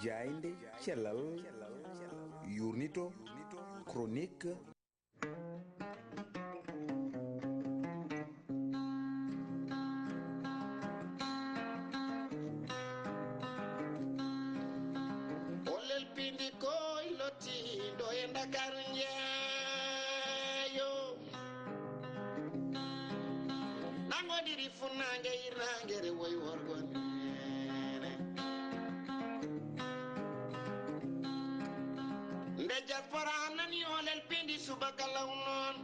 jainde cellal yurnito chronique Olel Piindi koy loti do e Dakar njeeyo nango diri funange irangere woy worgon nde diaspora nani Olel Piindi Subaka law non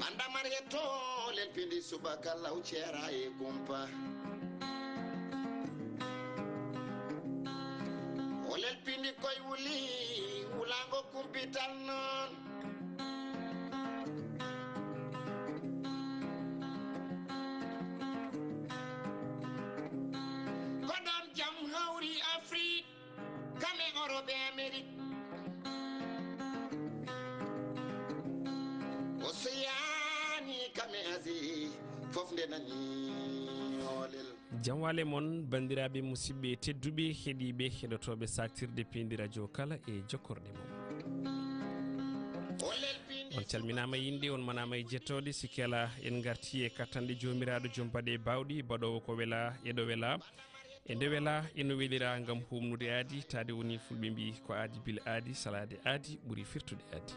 anda marieto Olel Piindi Subaka law cera e kumpa Olel Piindi koy wuli wulango kumpital non kodam jam hawri Afrique kame Europe Amerique Oceani kame Asie fof nde nani Olel jamwale mon bandiraɓe musidɓe tedduɓe heeɗiɓe heɗotoɓe saktirde Piindi radio kala e jokkorde mum on calminama yinde on manama e jettode sikela en garti e kattande jomiraɗo joom baɗe bawɗi baɗowo ko wela eɗo wela e nde wela eno welira gam humnude aadi tade woni fulɓe mbi ko aadi bile aadi salade aadi ɓuuri firtude aadi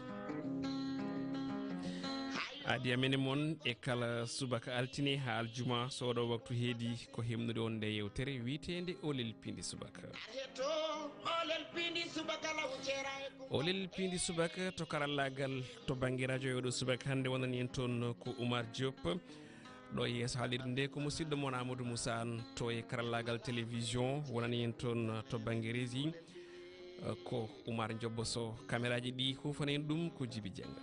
aadi amene moon e kala subaka altine ha aljuma soɗo waktu heedi ko hemnude on nde yewtere wiitede Olel Piindi Subaka Olel Piindi Subaka to karallagal to banggue radio yoɗo Subaka hande wonani en toon ko Oumar Diop ɗo yeeso haalirde nde ko musidɗo moon Amadou Moussa an to e karallagal télévision wonani en toon to banggue régie ko Oumar Diobbo Sow caméraji ɗi hufana en ɗum ko Djiby Dienga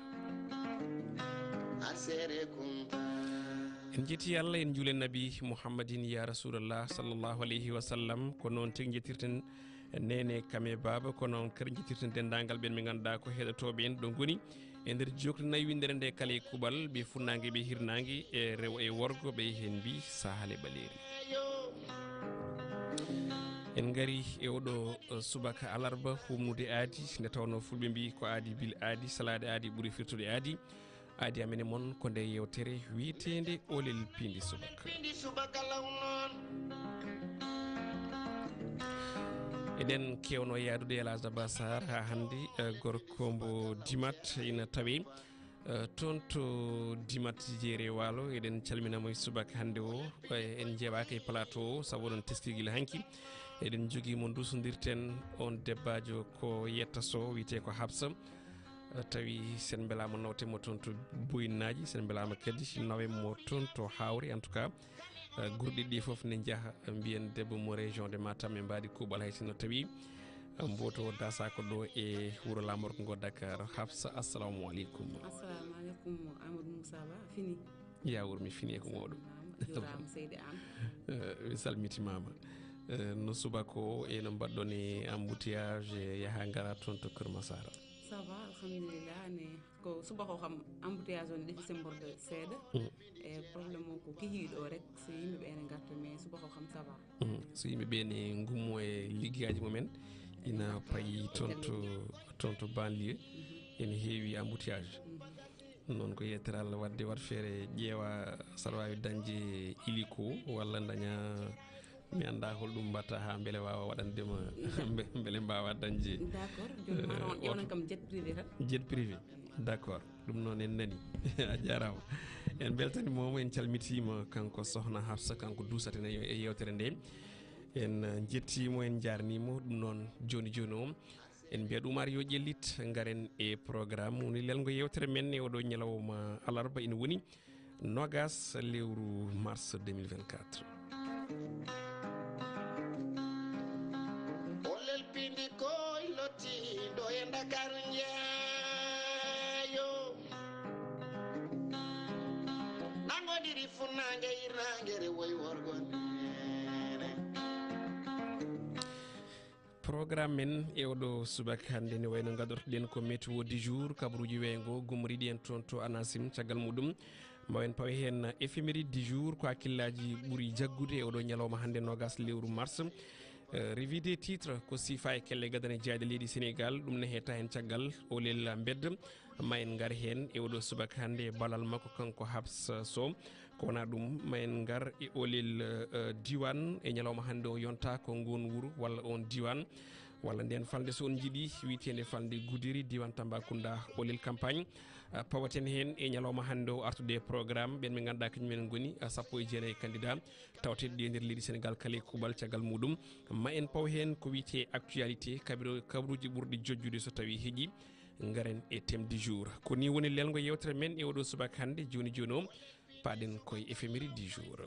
en jetti Allah en juulen nabi Muhammadin ya Rasulullah sallallahu alayhi wa sallam ko noon tig jettirten nene kame baba ko noon kadi jettirten dendagal ɓen ɓe ganduɗa ko heɗotoɓe en ɗo goni e nder jokri nayi windere nde kala e kuuɓal ɓe funnague ɓe hirnague e rewo e worgo ɓe hen mbi sahale ɓaleri en gari e oɗo subaka alarba humnude aadi nde tawno fulɓe mbi ko aadi bile aadi salade aadi ɓuuri firtude aadi aadi amene moon ko nde yewtere wiitede Olel Piindi Subaka eɗen kewno yaadude Elhadji Abba Sarr ha hande gorko mbo Dimat ina tawe toon to Dimat jeere walo eɗen calminamo e subaka hande o en jeewaka e plateau o saabu oɗon teskiguila hanki eɗen joguimo dusodirten on debbajo ko yettaso wiyete ko Habsa tawi sen belama nawtemo toon to boyinaji sen belama kadi nawemo toon to hawre en tout cas gurɗi ɗi foof ne jaaha mbiyen debbo mo région de Matam e mbaɗi kuuɓal hay sinno tawi mboto dasako ɗo e wuuro lamorko ngo Dakar. Habsa assalamu aleykum. Assalamu aleykum Amadou Moussa Ba fini yawur mi fini e ko mawɗum jurama seydi an mi salmitimama no subako eno mbaɗɗon e embouteillage yaha gara toon to Keur Massara. Ça va alhamdulillah ne ko subako kam embouteillage on defi semborde seeɗa e probléme o ko kihiɗo rek so yimɓeɓe ene garta mais subako kam ça va so yimɓeɓe ne gummo e liggueyaji mumen ina payi toon to banlieue ene heewi embouteillage noon ko yettere Allah wadde wat feere ƴeewa saɗa wawi dañde illiko walla daña mi anda holɗum mbatta ha beele wawa waɗandema beele mbawa dañde d'accord joni mara on ƴewnan kam jet privé tan jet privé d'accord ɗum noon en nani a jarama en beltanimomo en calmitima kanko sohna Habsa kanko dusatene e yewtere nde en jettimo en jarnimo ɗum noon joni joni o en mbiya Oumar yo ƴellit garen e programme woni lelgo yewtere men e oɗo ñalawma alarba ina woni nogas lewru mars 2024 Olel Piindi koy loti do e Dakar njeeyo nangodiri funange irangere woy worgon programme men e oɗo subaka hande ne wayno gadortoɗen ko météo du jour kabaruji weyngo gumoriɗi en toon to ANACIM caggal muɗum mawen pawe hen éphéméride du jour ko hakkillaji ɓuuri jaggude e oɗo ñalawma hande nogas lewru mars revue des titres ko sifa e kelle gadane jeyade leydi Sénégal ɗum ne heta hen caggal Olel bedda ma en gar hen e oɗo subaka hande ballal makko kanko Habs Sow ko wona ɗum ma en gar e Olel diwan e ñalawma hande o yonta ko ngon wuuro walla on diwan walla nden falde so on jiiɗi witende falde Goudiri diwan Tambacounda Olel campagne pawaten hen e ñalawma hande o artude programme ɓen ɓe ganduɗa kañumen goni sappo e jeenayyi candidat tawteɗe ɗi e nder leydi Sénégal kala e kuuɓal caggal muɗum ma en paw hen ko wiyete actualité kabaruji ɓurɗi jojjude so tawi heeƴi garen e thème du jour ko ni woni lelgo yewtere men e oɗo subaka hande joni joni o paɗen koye éphéméride du jour.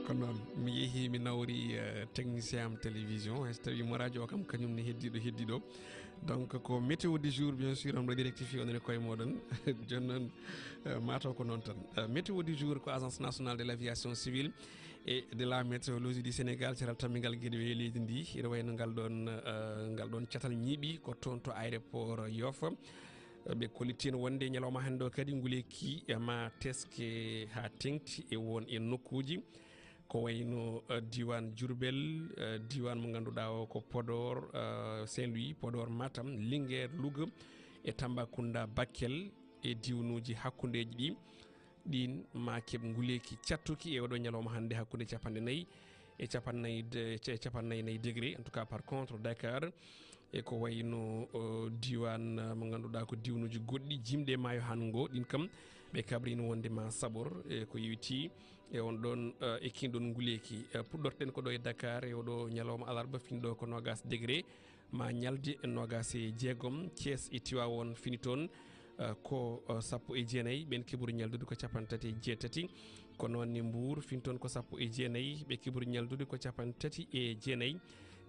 kono noon mi yeehi mi nawri technicien am télévision hay so tawi mo radio o kam kañum ne heddiɗo donc ko météo du jour bien sûr on waɗi rectifié onon e koye moɗon joni noon mataw ko noon tan météo du jour ko agence nationale de l' aviation civile et de la météorologie du Sénégal ceral tammigal gueɗe leydi ndi ene wayno ngal ɗon catal ñiiɓi ko toon to aéroport Yoff ɓe kollittino wonde ñalawma hande o kadi nguleki ma teske ha tengti e won e nokkuji ko wayno diwan Diourbel diwan mo ganduɗa o ko Podor Saint-Louis Podor Matam Linguére Louga e Tambacounda Bakel e diwanuji hakkudeji ɗin ma keɓ nguleki cattuki e oɗo ñalawma hande hakkude capanɗe nayyi e capannayyi degré en tout cas par contre Dakar e ko wayno diwan mo ganduɗa ko diwanuji goɗɗi jimɗe maayo hango ɗin kam ɓe kabrino wonde ma Sabor e ko yewti e on ɗon e kinɗon nguleki puɗɗorten ko ɗo e Dakar e oɗo ñalawma alarba finɗo ko 20 degré ma ñalde 26 Thiès e Tivaouane fini toon ko 19 ɓen keɓuri ñaldude ko 37 ko noonne Mbour fini toon ko 19 ɓe keɓuri ñaldude ko 39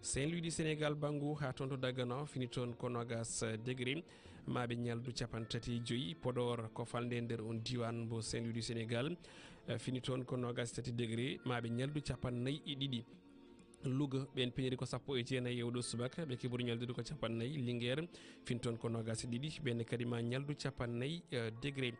Saint-Louis du Sénégal banggu ha toon to Dagana fini toon ko 20 degré maɓe ñaldu 35 Podor ko falde nder on diwan mbo Saint-Louis du Sénégal fini toon ko 23 degré maɓe ñaldu 42 Louga ɓen peñiri ko 19 e oɗo subaka ɓe keɓuri ñaldude ko 40 Linguére fin toon ko 22 ɓenne kadi ma ñaldu 40 degré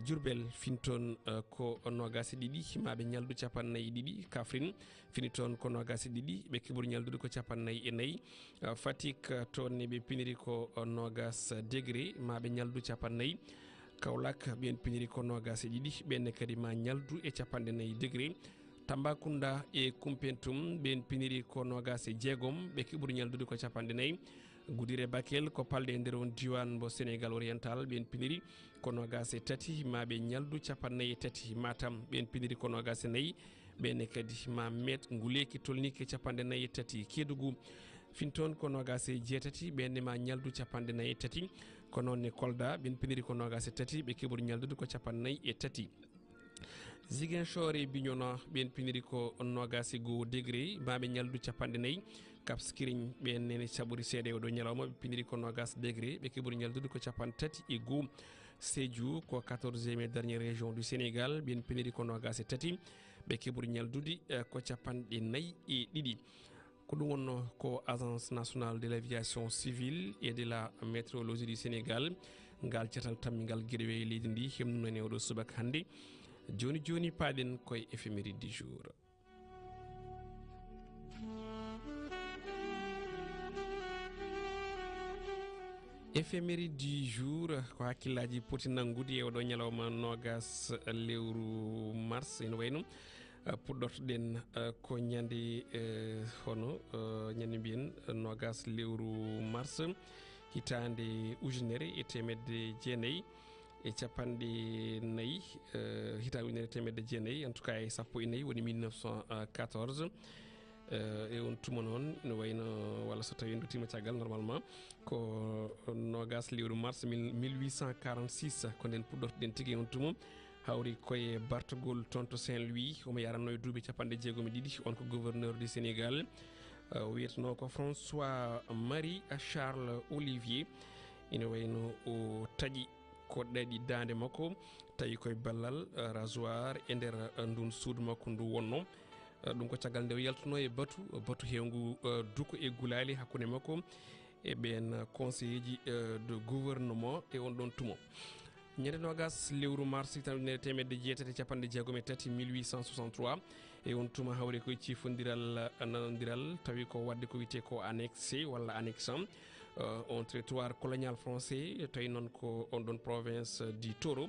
Diourbel fin toon ko 22 maɓe ñaldu 42 Kaffrine fini toon ko 22 ɓe keɓuri ñaldude ko 44 Fatick toon ɓe piniri ko 20 degré maɓe ñaldu 40 Kaolack ɓen piniri ko 22 ɓenne kadi ma ñaldu e 40 degré Tambacounda e Koumpentoum ɓen piniri ko 26 ɓe keɓuri ñaldude ko 40 Goudiri Bakel ko palde e nder on diwan mbo Sénégal oriental ɓen piniri ko 23 maɓe ñaldu 43 Matam ɓen piniri ko 24 ɓenne kadi ma met nguleki tolniki 43 Kédougou fin toon ko 28 ɓenne ma ñaldu 43 ko noonne Kolda ɓen piniri ko 23 ɓe keɓuri ñaldude ko 43 Ziguinchor e Bignona ɓen piniri ko 21 degré maɓe ñaldu 40 Cap Skirring ɓen nene caɓori seeɗa oɗo ñalawma ɓe piniri ko 20 degré ɓe keɓuri ñaldude ko 31 Sédhiou ko 14e dernière région du Sénégal ɓen piniri ko 23 ɓe keɓuri ñaldude ko 42 ko ɗum wonno ko agence nationale de l' aviation civile et de la météorologie du Sénégal ngal cetal tammigal gueɗe leydi ndi hemnuno e oɗo subaka hande joni joni paɗen koye éphéméride du jour. Éphéméride du jour ko hakkillaji poti nangude e oɗo ñalawma 20 lewru mars ene wayno puɗɗortoɗen ko ñande hono ñande mbiyen 20 lewru mars hitande ujunere e temedde jeenayyi e capanɗe nayyi hitande ujunere temedde jeenayyi en tout cas e sappo e nayyi woni 1914 e on tuma noon ne wayno walla so tawi dutima caggal normalement ko 20 lewru mars 1846 ko nden puɗɗortoɗen tigui on tuma hawri koye bartogol toon to Saint-Louis omo yaranno e duuɓi capanɗe jeegom e ɗiɗi on ko gouverneur du Sénégal wiyeteno ko François Marie Charles Olivier ene wayno o taƴi ko ɗaɗi dande makko tawi koye ballal rasoir e nder ndun suudu makko ndu wonno ɗum ko caggal nde o yaltuno e batu hewngu duko e gulali hakkunde makko e ɓen conseiller ji de gouvernement e on ɗon tumo ñande nogas lewru mars tan ujunere temedde jeetati capanɗe jeegom e tati 1863 e on tuma hawre koye cifodiral nanodiral tawi ko wadde ko wiyete ko annexé walla annexant on territoire colonial français tawi noon ko on ɗon province du Toro.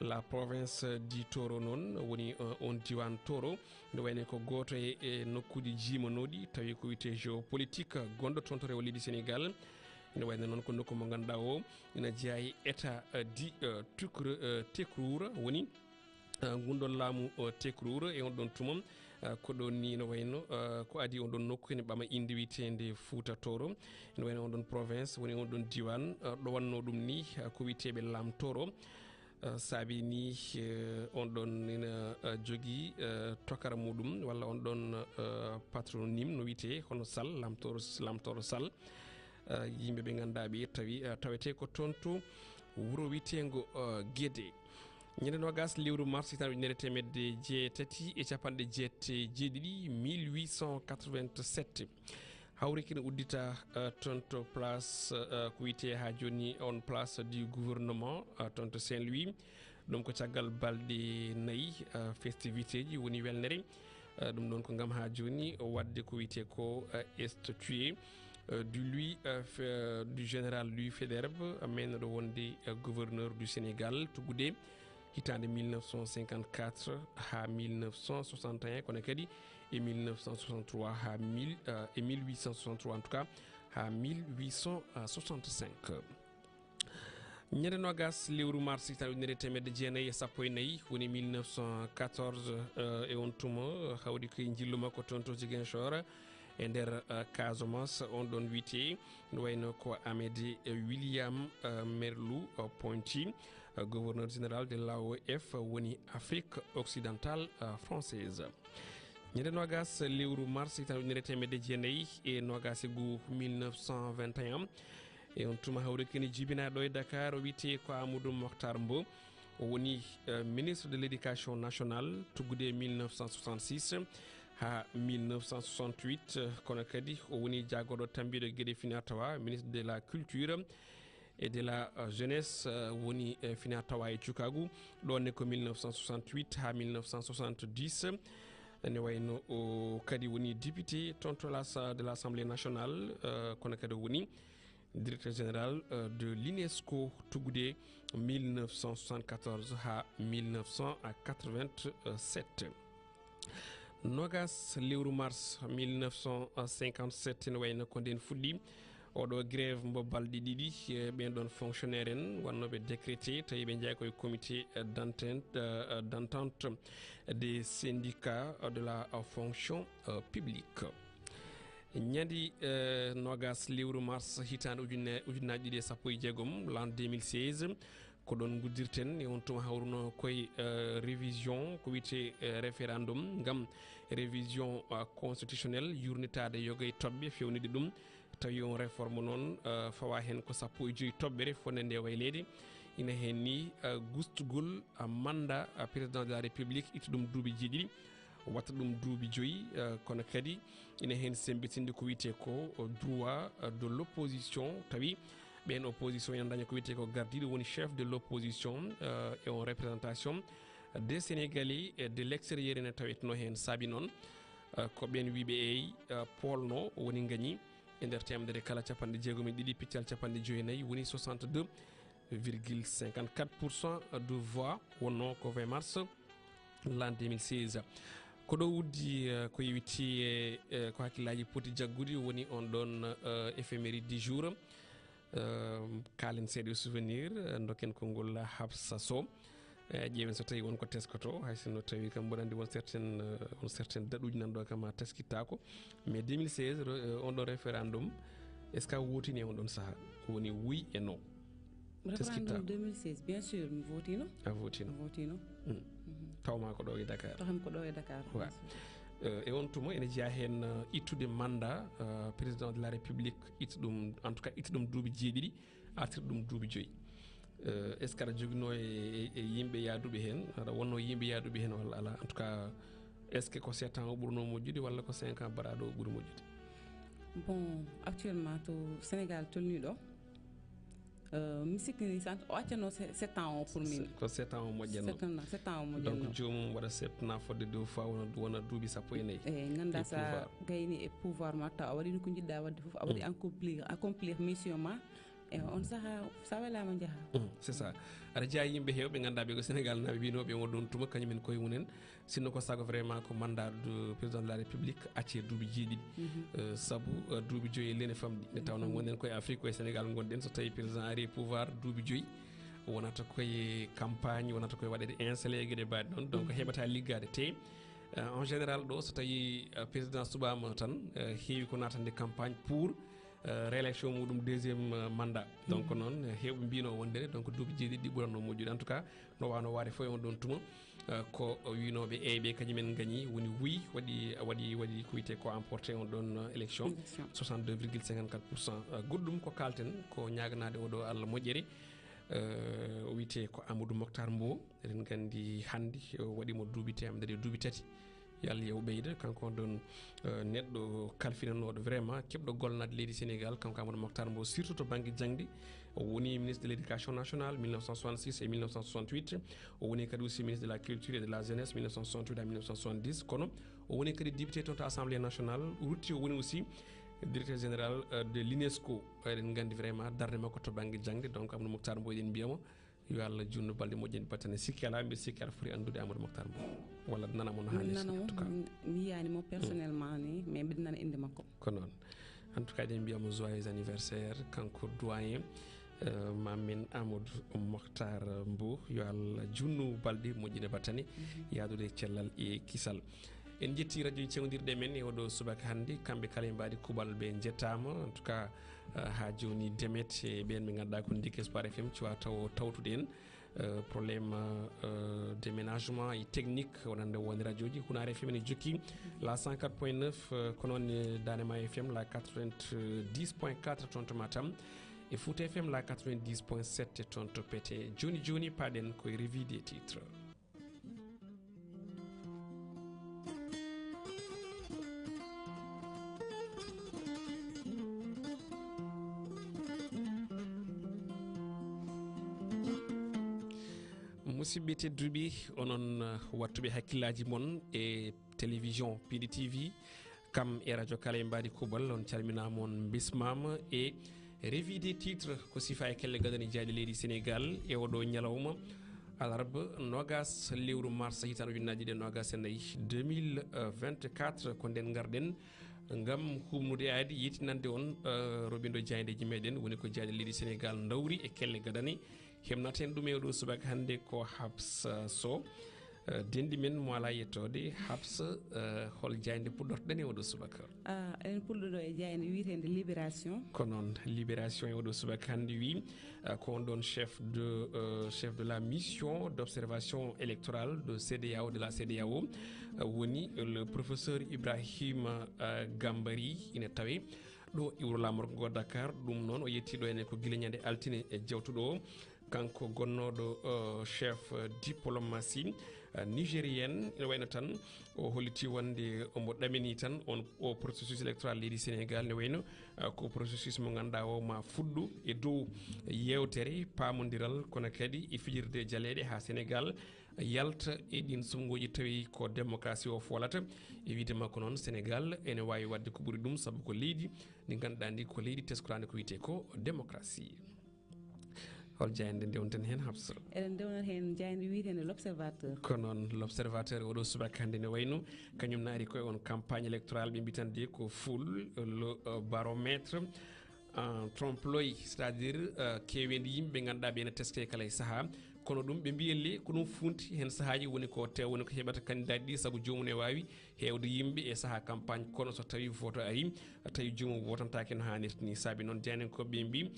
La province du Toro noon woni on diwan Toro nde wayne ko goto e nokkuji jimanoɗi tawi ko wiyete géopolitique gonɗo toon to rewo leydi Sénégal ene wayno noon ko nokku mo ganduɗa o ina jeeya e état di Tekrour woni gunɗon laamu Tekrour e on ɗon tumam ko ɗon ni no wayno ko adi on ɗon nokku ene ɓama inde wiyetede Fouta Toro ene wayno on ɗon province woni on ɗon diwan ɗo wanno ɗum ni ko wiyeteɓe laam Toro saabi ni on ɗon ina jogui tokara muɗum walla on ɗon patronyme no wiyete hono Sall lamtoro Sall yimɓe ɓe ganduɗa ɓe tawi tawete ko toon to wuuro wiyetego Guédé ñande nogas lewru mars tan ujunere temedde jeetati e capanɗe jeeɗiɗi 1887 hawri kene uddita toon to place ko wiyete ha joni on place du gouvernement toon to Saint-Louis ɗum ko caggal balɗe nayyi festivité ji woni welnere ɗum ɗon ko gam ha joni wadde ko wiyete ko statué du Louis du général Louis Faidherbe mennoɗo wonde gouverneur du Sénégal to Goudé hitande 1954 ha 1961 kono kadi et 1963 ha 1863 en tout cas ha 1865 ñande nogas lewru mars tan ujunere temedde jeenayyi e sappo e nayyi woni 1914 e on tuma hawri koye jillu makko toon to Ziguinchor e nder Casamance on ɗon wiyete no wayno ko Amédée William Merlou Ponty gouverneur général de l'AOF woni Afrique occidentale française ñande nogas lewru mars tan ujunere temedde jeenayyi e nogas e gu 1921 e on tuma hawre kene jibinaɗo e Dakar o wiyete ko Amadou Mokhtar Mbow o woni ministre de l'éducation nationale tuggude 1966 ha 1968 kono kadi o woni jagoɗo tambiɗo gueɗe fina tawa ministre de la culture et de la jeunesse woni fina tawa e Cukagu ɗonne ko 1968 ha 1970 ne wayno o kadi woni député toon to de l'Assemblée nationale kono kadi o woni directeur général de l'UNESCO tuggude 1974 ha 1987 nogas lewru mars 1957 ne wayno ko nden fuɗɗi oɗo grève mbo balɗe ɗiɗi ɓen ɗon fonctionnaire en wannoɓe décrété tawi ɓe jeeya koye comité d'entente des syndicats de la fonction publique ñandi nogas lewru mars hitande ujunnaji ɗiɗi e sappo e jeegom l'an 2016 ko ɗon guddirten e on tuma hawruno koye révision ko wiyete référendum gam révision constitutionnelle yurnitade yogoye toɓɓe fewnide ɗum tawi on réforme noon fawa hen ko sappo e joyi toɓɓere fonde nde waylede ina hen ni gustugol mandat président de la république itta ɗum duuɓi jeeɗiɗi watta ɗum duuɓi joyyi kono kadi ina hen sembitinde ko wiyete ko droit de l'opposition tawi ɓen opposition ene daña ko wiyete ko gardiɗo woni chef de l'opposition et en représentation des Sénégalais de l'extérieur ene tawetno hen saabi noon ko ɓen wiɓe eyi polno woni gañi e nder temedere kala capanɗe jeegom e ɗiɗi piccal capanɗe joyyi woni 62,54% de voix wonno ko 20 mars l'an 2016 ko ɗo wuddi ko yewiti ko hakkillaji poti jaggude woni on ɗon éphéméride du jour kalen seeɗa souvenir dokken konngol Habsa Sow ƴeewen so tawi wonko teskoto hay sinno tawi kam mboɗo andi won certaine daɗuji nanɗo kam a teskittako mais 2016 on ɗon référendum est ce que a wotini e on ɗon saaha woni oui et non référendum 2016 bien sûr mi votino a votino tawma ko ɗo e Dakar tawmi ko ɗo e Dakar wa e on tuma ene jeeya hen ittude mandat président de la république itta ɗum en tout cas itta ɗum duuɓi jeeɗiɗi artira ɗum duuɓi joyyi est ce que aɗa joguino e yimɓe yaaduɓe hen aɗa wonno yimɓe yaaduɓe hen walla ala en tout cas est ce que ko 7 ans o ɓurno moƴƴude walla ko 5 ans baraɗo o ɓuuri moƴƴude? Bon actuellement to Sénégal tolniɗo mi sikki ni sant o accano 7 ans o pour min ko 7 ans o moƴƴanno 7 ans o moƴƴanno donc joomum waɗa septana fodde dow fa wona duuɓi sappo e nayyi eyi ganda sa gayni e pouvoir ma taw a waɗi ko jiɗɗa wadde fof a waɗi accomplir mission ma e on saha sa welama jaaha c'est ça aɗa jeeya yimɓe hewɓe ganduɗa ɓe ko Sénégal naɓe winoɓe won ɗon tuma kañumen koye munen sinno ko sago vraiment ko mandat de président de la république acce duuɓi jeeɗiɗi saabu duuɓi joyyi lene famɗi nde tawno gonɗen koye Afrique koye Sénégal gonɗen so tawi président ari pouvoir duuɓi joyyi wonata koye campagne wonata koye waɗede installé gueɗe mbaɗi ɗon donc heɓata liggade te en général ɗo so tawi président suɓama tan heewi ko natande campagne pour réélection muɗum deuxième mandat donc noon hewɓe mbino wondere donc duuɓi jeeɗiɗi ɓuranno moƴƴude en tout cas no wano waade fof on ɗon tuma ko winoɓe eyɓe kañumen gagni woni wuyi waɗi ko wiyete ko emporté on ɗon élection 62,54%. goɗɗum ko kalten ko ñaganade oɗo Allah moƴƴere o wiyete ko Amadou Mokhtar Mbow eɗen gandi hande waɗimo duuɓi temedere duuɓi tati yo Allah yew ɓeyda kanko ɗon neɗɗo kalfinanoɗo vraiment keɓɗo golnade leydi Sénégal kanko Amadou Mokhtar Mbow surtout to banggue jangde o woni ministre de l'éducation nationale 1966 et 1968 o woni kadi aussi ministre de la culture et de la jeunesse 1968 à 1970 kono o woni kadi député toon to assemblée nationale rutti o woni aussi directeur général de l'UNESCO eɗen gandi vraiment darde makko to banggue jangde donc Amadou Mokhtar Mbow eɗen mbiyamo yo Allah junno balɗe moƴƴani battane sikki ala mbiɗa sikki aɗa foti andude Amadou Mokhtar Mbow walla nanamo no hannirta en tout cas mi yiyanimo personnellement ni mais mbiɗa nana inde makko ko noon en tout cas eɗen mbiyamo joyeux anniversaire kanko doyen mamin Amadou Mokhtar Mbow yo Allah junno balɗe moƴƴine battane yaadude cellal e kisal en jetti radio ji cewdirɗe men e oɗo subaka hannde kamɓe kala e mbaɗi kuuɓal ɓe jettama en tout cas ha joni demet e ɓen ɓe ganduɗa ko Dik Espoir FM cuwa taw tawtude en probléme déménagement et technique wonande woni radio ji Hunar FM ne jokki la 104.9 ko noon Danema FM la 90.4 toon to Matam e Fouta FM la 90.7 toon to Pété joni paɗen koye revue des titres. musidɓe tedduɓe onon wattuɓe hakkillaji mon e télévision Piindi TV kam e radio kala e mbaɗi kuuɓal on calminama on bismama e revue des titres ko sifa e kelle gadani jaaɗi leydi Sénégal e oɗo ñalawma alarba nogas lewru mars hitande ujunnaje ɗiɗi nogas e nayyi 2024 ko nden garɗen gam humnude aadi yettinande on roɓindo jaydeji meɗen woni ko jaaɗi leydi Sénégal dawri e kelle gadani hemnaten ɗum e oɗo subaka hannde ko Habsa Sow dendi men mo ala yettode Habsa hol jayde puɗɗortoɗen e oɗo subaka eɗen puɗɗoɗo e jayde wiyetede libération ko noon libération e oɗo subaka hannde wi ko on ɗon chef de la mission d'observation électorale de CEDEAO de la CEDEAO woni le professeur Ibrahima Gambari ina tawe ɗo iwro lamorgo Dakar ɗum noon o yettiɗo ene ko guila ñande altine e jewtuɗo o kanko gonnoɗo chef diplomatie nigérienne ina wayno tan o holliti wonde omo ɗamini tan on o processus électoral leydi Sénégal ne wayno ko processus mo ganduɗa o ma fuɗɗo e dow yewtere pamodiral kono kadi e fijirde jaleɗe ha Sénégal yalta e ɗin sumgoji tawi ko démocratie o folata e widema ko noon Sénégal ene wawi wadde ko ɓuuri ɗum saabu ko leydi ndi ganduɗa ndi ko leydi teskorandi ko wiyete ko démocratie hol jayande ndewten hen Habsa eɗen ndewnan hen jayande wiyetede l'observateur ko noon l'observateur oɗo subaka hannde ne wayno kañum naari koye on campagne électorale ɓe mbitande ko full le baromètre en trompe-l'œil c'est à dire kewede yimɓe ganduɗa ɓe ne teske kala e saaha kono ɗum ɓe mbiyelle ko ɗum funti hen saahaji woni ko tew woni ko heɓata candidat ɗi saabu jomum ne wawi hewde yimɓe e saaha campagne kono so tawi voto ari tawi jomum wotantake no hannirta ni saabi noon janenkoɓe mbi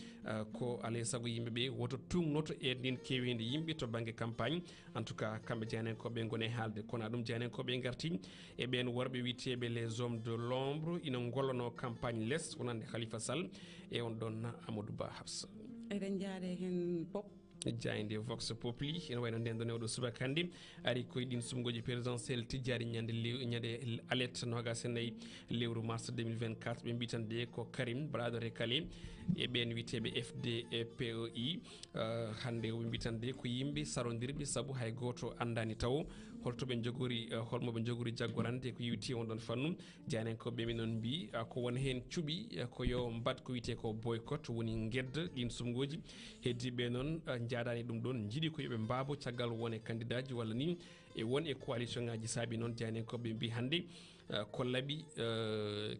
ko alay saago yimɓeɓe woto tumnoto e ndin kewede yimɓe to banggue campagne en tout cas kamɓe janenkoɓe gone haalde kono ɗum janenkoɓe garti e ɓen worɓe witeɓe les hommes de l'ombre ina gollono campagne less wonande Khalifa Sall e on ɗon Amadou Ba Habsa eɗen jaade hen pop jayde vox populi ene wayno nden ɗon ewɗo subaka hannde ari koye ɗin sumgoji présidentiel tijjari ñande alerte nogas e nayyi lewru mars 2024 ɓe mbitande ko Karim Bradore Kale e ɓen witeɓe FDPEI hannde ɓe mbitande ko yimɓe sarodirɓe saabu hay goto andani taw holto ɓe jogori holmoɓe jogori jaggorande ko yewti on ɗon fannu janenkoɓe min noon mbi ko won hen cuuɓi ko yo mbad ko wiyete ko boycott woni guedda ɗin sumgoji heddiɓe noon jaadani ɗum ɗon jiiɗi ko yoɓe mbabo caggal won e candidat ji walla ni e won e coalition ngaji saabi noon janenkoɓe mbi hannde ko laaɓi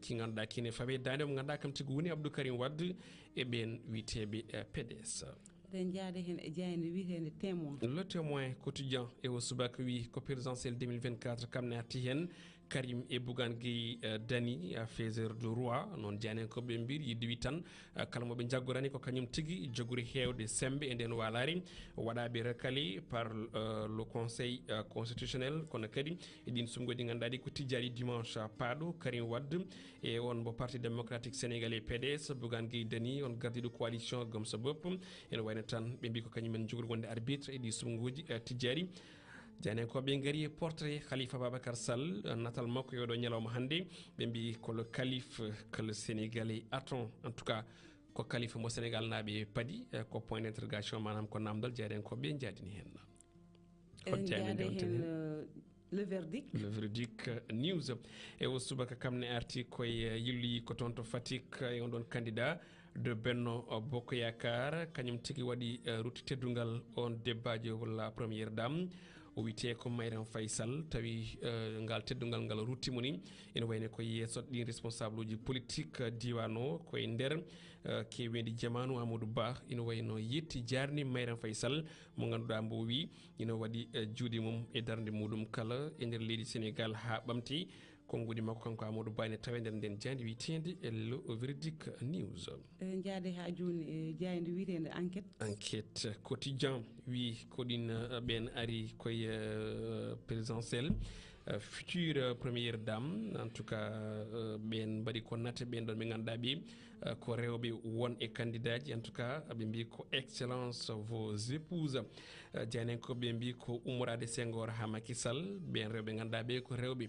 ki ganduɗa kine fawe dande mo ganduɗa kam tigui woni Abdou Karim Wade e ɓen witeɓe PDS. eɗen jaade hen e jayde witede témoin. Le témoin quotidien e o subaka wi ko présidentiel 2024 kamne arti hen Karim e Bougane Gueye Dany faiseur de roi non janen ko be mbir yidde wi tan kala mo be jaggorani ko kañum tigi jogori hewde sembe e den walari waɗaɓe recalé par le conseil constitutionnel kono kadi e ɗin sumgodi ganduɗa ɗi ko tijjari dimanche paaɗo Karim Wade e on mo parti démocratique sénégalais PDS Bougane Gueye Dany on gardiɗo coalition gom sa bopp ene wayno tan ɓe mbi ko kañumen jogori wonde arbitre e ɗi sumgoji tijjari jani ko ɓe gari portrait Khalifa Babacar Sall natal makko yoɗo ñalawma hannde ɓe mbi ko le calife que le Sénégalais attend en tout cas ko calife mo Sénégal naaɓe paadi ko point d'interrogation manam ko namdal jaden ko ɓe jaadini hen le verdict news e o subaka kamne arti koye yilli ko toon to Fatick e on ɗon candidat de Benno Bokk Yakar kañum tigi waɗi rutti teddungal on debbajo walla première dame o wiyete ko Mayram Faysal tawi ngal teddungal ngal ruttimo ni ene wayne ko yesso ɗin responsable uji politique diwan o koye nder kewendi jamanu Amadou Ba ina wayno yetti jarni Mayram Faysal mo ganduɗa mbo wi ina waɗi juuɗe mum e darde muɗum kala e nder leydi Sénégal ha ɓamti konngudi makko kanko Amadou Ba ne tawe nder nden jandi witede e le verdict news jaade ha joni e jayde witede enquête quotidien wi koɗin ɓen ari koye présidentiel future première dame en tout cas ɓen mbaɗi ko natte ɓen ɗon ɓe ganduɗa ɓe ko rewɓe won e candidat ji en tout cas ɓe mbi ko excellence vos épouses janen ko ɓe mbi ko Oumorade Senghor ha Macky Sall ɓen rewɓe ganduɗa ɓe ko rewɓe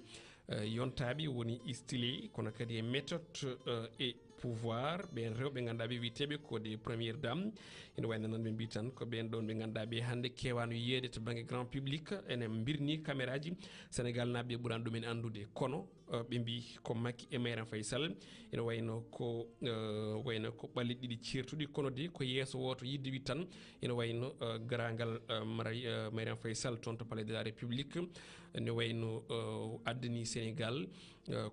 yontaɓe woni stylé kono kadi e méthode et pouvoir ɓen rewɓe ganduɗa ɓe witeɓe ko des première dame ene wayno noon ɓe mbi tan ko ɓen ɗon ɓe ganduɗa ɓe hannde kewano yiyede to banggue grand public ene birni caméra ji Sénégal naɓe ɓuurani ɗumen andude kono ɓe mbi ko Macky e Mayram Faysal ene wayno ko ɓalli ɗiɗi certuɗi kono de ko yesso woto yidde wi tan ene wayno garagal Mayram Faysal toon to palais de la République ne wayno addani Sénégal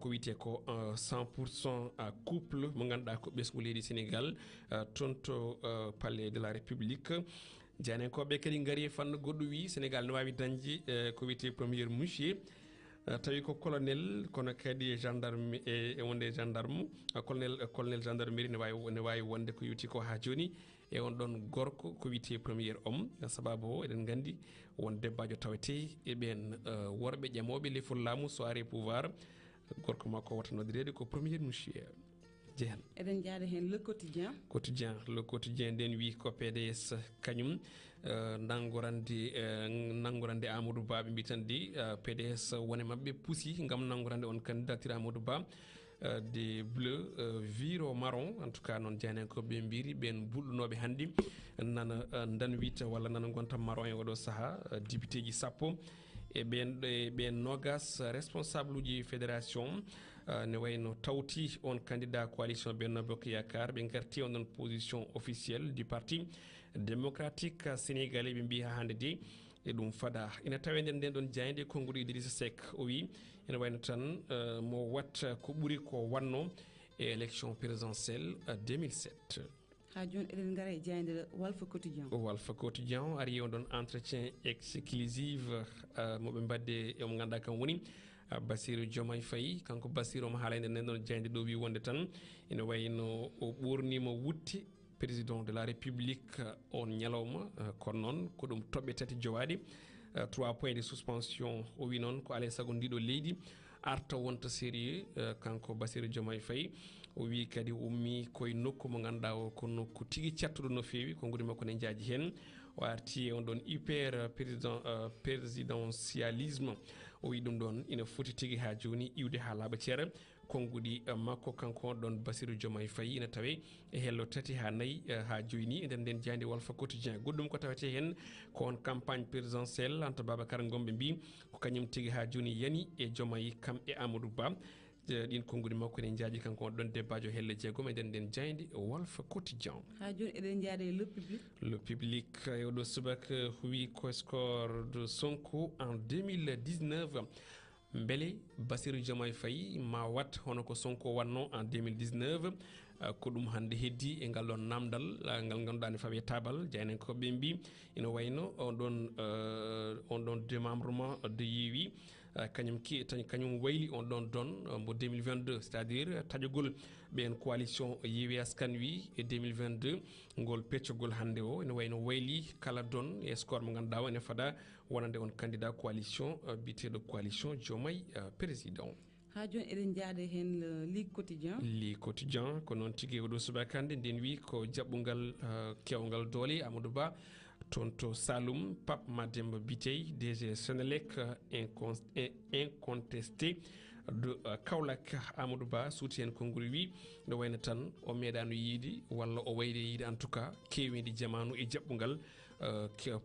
ko wiyete ko 100% à couple mo ganduɗa ko ɓesgu leydi Sénégal toon to palais de la République janen koɓe kadi gaari e fanno goɗɗo wi Sénégal ne wawi dañde ko wiyete premier monsieur tawi ko colonel kono kadi gendarme e wonde gendarme colonel gendarmerie ne wawi wonde ko yewti ko ha joni e on ɗon gorko ko wiyete premier homme sababu o eɗen gandi won debbajo tawete e ɓen worɓe ƴamoɓe lefol laamu soirée pouvoir gorko makko watanodirede ko premier monsieur jehan eɗen jaada hen le quotidien nden wi ko PDS kañum nangorande Amadou Ba ɓe mbi tan de PDS wone mabɓe puusi gam nangorande on candidature Amadou Ba des bleus viro marron en tout cas noon janen ko ɓe mbiri ɓen bulɗunoɓe hannde nana dan wita walla nana gonta marron e oɗo saaha député ji sappo e ɓen nogas responsable uji fédération ne wayno tawti on candidat coalition Benno Bokk Yakar ɓe garti on ɗon position officielle du parti démocratique sénégalais ɓe mbi ha hande de e ɗum fada ina tawe nden ɗon jayde konngudi Idrissa Seck o wi ene wayno tan mo watta ko ɓuuri ko wanno e élection présidentielle 2007 ha joni eɗen gara e jayde Walf Quotidien ari on ɗon entretien exclusive moɓe mbadde omo ganduɗa kam woni Bassirou Diomaye Faye kanko Bassirou omo haalande nden ɗon jayde ɗo wi wonde tan ene wayno o ɓurnimo wutte président de la République on ñalawma kono noon ko ɗum toɓɓe tati jowaɗi 3 points de suspension o wi noon ko alay saago ndiɗo leydi arta wonta sérieux kanko Bassirou Diomaye Faye o wi kadi ummi koye nokku mo ganduɗa o ko nokku tigui cattuɗo no fewi ko guri makko ne jaaji hen o arti on ɗon hyper présidentialisme o wi ɗum ɗon ina foti tigui ha joni iwde ha laaɓa ceera konngudi makko kanko on ɗon Bassirou Diomaye Faye ina tawe e hello tati ha nayyi ha joyni e nder nden jandi Walfa Quotidien goɗɗum ko tawete hen ko on campagne présidentielle Anta Babacar Ngom ɓe mbi ko kañum tigui ha joni yani e Diomaye kam e Amadou Ba ɗin konngudi makko ne jaaji kanko on ɗon debbajo helle jeegom e nder nden jaydi Walfa Quotidien ha joni eɗen jaade le public e oɗo subaka wi ko score de Sonko en 2019 beele Bassirou Diomaye Faye ma wat hono ko Sonko watno en 2019 ko ɗum hande heddi e ngal ɗon namdal ngal ganduɗa ne fawe tabal jaynen ko ɓe mbi ina wayno on ɗon démembrement de Yewwi kañum wayli on ɗon don mo 2022 c'est à dire taƴogol ɓen coalition Yewwi Askan Wi e 2022 ngol peccogol hande o ene wayno wayli kala don e score mo ganduɗa o ene fada wonande on candidat coalition biteɗo coalition Diomaye président ha joni eɗen jaade hen Ligue Quotidien ko noon tigui oɗo subakande nden wi ko jaɓɓugal kewgal doole Amadou Ba toon to Saloum Pape Mademba Biteye DG Senelec incontesté de Kaolack Amadou Ba suuti hen konngol wi no wayno tan o meeɗano yiide walla o wayde yiide en tout cas kewidi jamanu e jaɓɓugal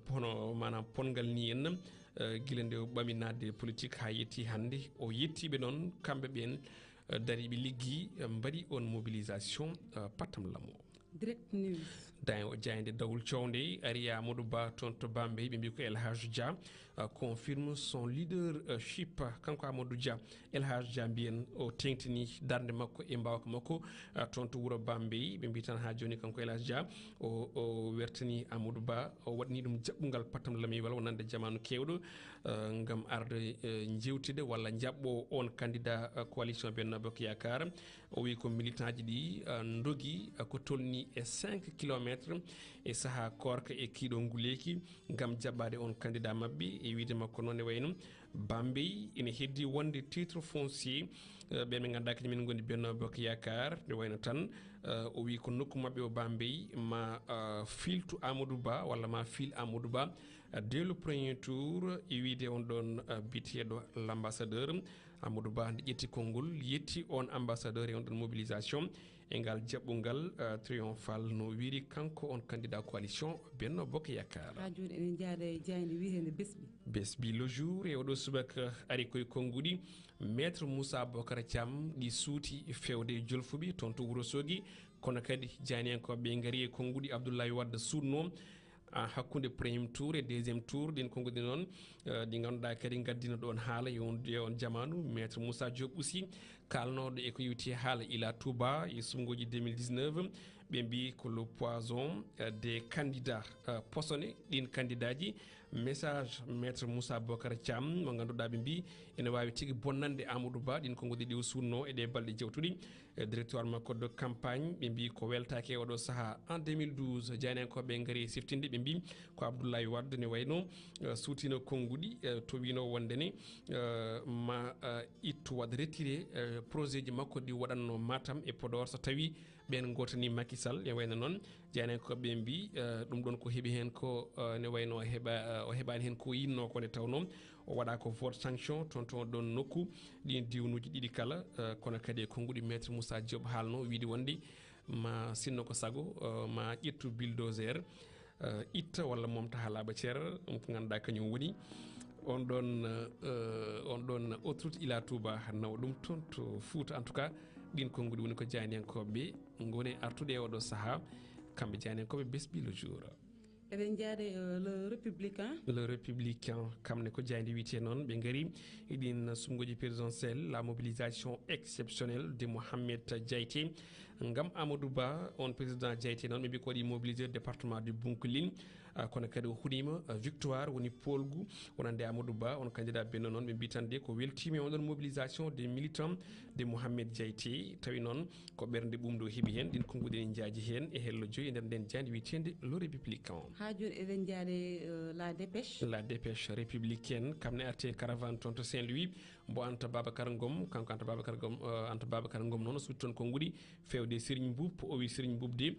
hono manam pongal ni en guila nde ɓami nadde politique ha yetti hande o yettiɓe noon kamɓe ɓen dariɓe liggi mbaɗi on mobilisation patam lamo Direct News jayde dawol cowde ari Amadou Ba toon to Bambey ɓe mbi ko El Hadj Dia confirme son leadership kanko Amadou Dia El Hadj Dia mbiyen o tengtini darde makko e mbawka makko toon to wuuro Bambey ɓe mbi tan ha joni kanko El Hadj Dia o wertani Amadou Ba o waɗani ɗum jaɓɓugal patam lamiwal wonande jamanu kewɗo gam arde jewtide walla jaɓɓo on candidat coalition Benno Bokk Yakar o wi ko militant ji ɗi dogui ko tolni e 5 kilométres e saaha korka e kiiɗo nguleyki gam jaɓɓade on candidat mabɓe e wiide makko noon e wayno Bambey ene heddi wonde titre foncier ɓe ɓe ganduɗa kañum min gondi Benno Bokk Yakar ne wayno tan o wi ko nokku mabɓe o Bambey ma filtu Amadou Ba walla ma fil Amadou Ba dès le premier tour e wiide on ɗon biteɗo l'ambassadeur Amadou Ba nde ƴetti konngol yetti on ambassadeur e on ɗon mobilisation e ngal jaɓɓungal triomphal no wiiri kanko on candidat coalition Benno Bokk Yakar ha joni eɗen jaade jayde wiitede Besbi le jour e oɗo subaka ari koye konngudi maître Moussa Bocar Thiam ɗi suuti fewde jolfuɓe toon to Wourossogui kono kadi janiyankoɓe ɓe gaari e konngudi Abdoulaye Wade suudno hakkude premier tour e deuxiéme tour ɗin konngudi noon ɗi ganduɗa kadi gaddino ɗon haala yonde on jamanu maître Moussa Diop aussi kalnoɗo e ko yewti haala ila Touba e sumgoji 2019 ɓe mbi ko le poison des candidats posone ɗin candidat ji message maître Moussa Bocar Thiam mo ganduɗa ɓe mbi ene wawi tigui bonnande Amadou Ba ɗin konngudi ɗi o sunno e ɗe balɗe jewtuɗi directoire makko de campagne ɓe mbi ko weltake e oɗo saaha en 2012 jaynenkoɓe gaari siftinde ɓe mbi ko Abdoulaye Wade ne wayno suutino konngudi to wino wondene ma ittu waɗa retiré projet ji makko ɗi waɗanno Matam e Podor so tawi ɓen gotani Macky Sall e wayno noon jaynenkoɓe mbi ɗum ɗon ko heeɓi hen ko ne wayno o heɓani hen ko yinno ko nde tawno o waɗa ko vote sanction toon ɗon nokku ɗin diwnuji ɗiɗi kala kono kadi e konngudi maître Moussa Diop haalno wiide wonde ma sinno ko sago ma ƴettu bulldozer itta walla momta ha laaɓa ceera ɗum ko ganduɗa kañum woni on ɗon autoroute ila Touba nawa ɗum toon to Fouta en tout cas ɗin konngudi woni ko janiyankoɓe gone artude e oɗo saaha kamɓe janiyankoɓe Besbi le jour eɗen jaade le républicain kamne ko jayde wiite noon ɓe gaari eɗin sumgoji présidentiel la mobilisation exceptionnelle de Mohamed Diaité ngam Amadou Ba on président Diayti non ɓe ko waɗi mobiliser département du Bunkiling kono kadi o huɗima victoire woni polgu wonande Amadou Ba on candidat benno noon ɓe mbitande ko weltima on ɗon mobilisation des militants de Mohamed Diayti tawi noon ko ɓernde ɓumɗo heeɓi hen ɗin konguɗi en jaaji hen e hello joyi e nder nden jandi witende le républicain ha joni eɗen jaade la dépêche républicaine kamne arte caravane toon to Saint-Louis mbo Anta Babacar Ngom kanko Anta Babacar Ngom noon sutti toon konguɗi fewde Serigne Mboup o wi Serigne Mboup de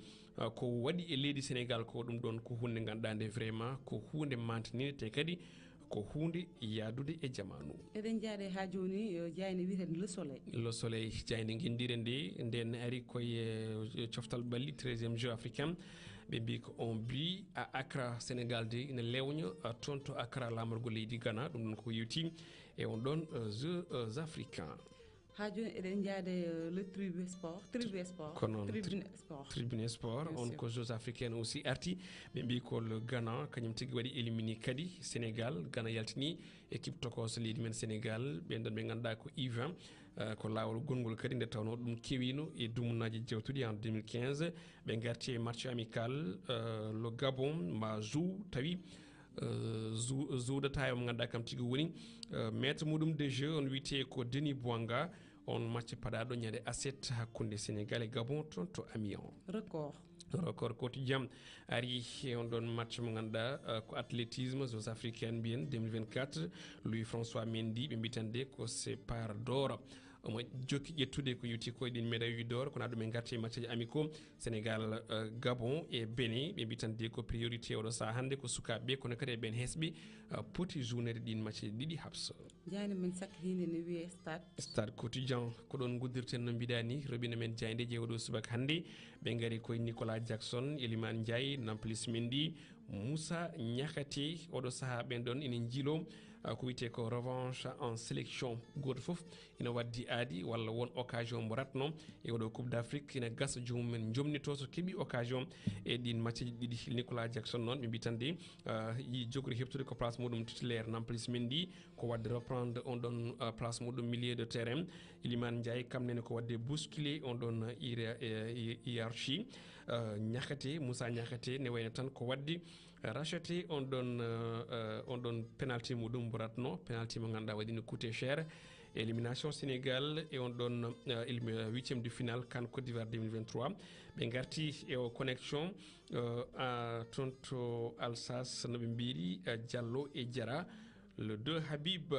ko waɗi e leydi Sénégal ko ɗum ɗon ko hunde ganduɗa nde vraiment ko hunde mantanide te kadi ko hunde yaadude e jamanu eɗen jaade ha joni jayne wiyeten le soleil jayne guindire nde nden ari koye coftal ɓalli 13e jeu africain ɓe mbi ko on bi à Accra Sénégal de ina lewña toon to Accra lamorgo leydi Ghana ɗum ɗon ko yewti e on ɗon jeux africains ha joni eɗen jaade le tribune sport on ko jeux africaine aussi arti ɓe mbi ko le Ghana kañum tigui waɗi éliminé kadi Sénégal Ghana yaltini équipe tokoso leydi men Sénégal ɓen ɗon ɓe ganduɗa ko U20 ko lawol gongol kadi nde tawno ɗum kewino e dumunaji jewtuɗi en 2015 ɓe garti e match amical le Gabon ma jou tawi zoudata mo ganduɗa kam tigui woni maître muɗum de jeu on wiyete ko Denis Bouanga on match paɗaɗo ñande aset hakkude Sénégal e Gabon toon to Amiens record quotidien ari e on ɗon match mo ganduɗa ko athlétisme jeux africaine mbiyen 2024 Louis François Mendy ɓe mbitande ko c'est par d'or omo jokki ƴettude ko yuti koye ɗin médaille d'or kono aɗum en garti match ji amicaux Sénégal Gabon e Bénin ɓe mbitande ko priorité oɗo saha hannde ko sukaɓeɓe kono kadi e ɓen hesɓe poti journée ɗin match ji ɗiɗi habsa jayne men sakkatinde ne wiye stade quotidien ko ɗon guddirten no mbiɗa ni roɓine men jayde jeewoɗo subaka hannde ɓe gari koye Nicolas Jackson Elimane Ndiaye Nampalys Mendy Moussa Niakhaté oɗo saaha ɓen ɗon ina jiilo ko wiyete ko revanche en sélection goto foof ina waddi aadi walla won occasion mo ratno e oɗo coupe d'Afrique ina gasa jomumen jomnito so keeɓi occasion e ɗin match ji ɗiɗi Nicolas Jackson noon ɓe mbitande yi jogori heptude ko place muɗum titulaire Nampalys Mendy ko wadde reprendre on ɗon place muɗum milieu de terrain Elimane Ndiaye kamnene ko wadde bousculé on ɗon hiérarchie Niakhaté Moussa Niakhaté ne wayno tan ko wadde racheté on ɗon penalty muɗum mboratno penalty mo ganduɗa waɗino coûté cher élimination Sénégal e on ɗon 8e de finale CAN Côte d'Ivoire 2023 ɓe garti e o connexion toon to Alsace noɓe mbiri Diallo e Diarra le 2 Habib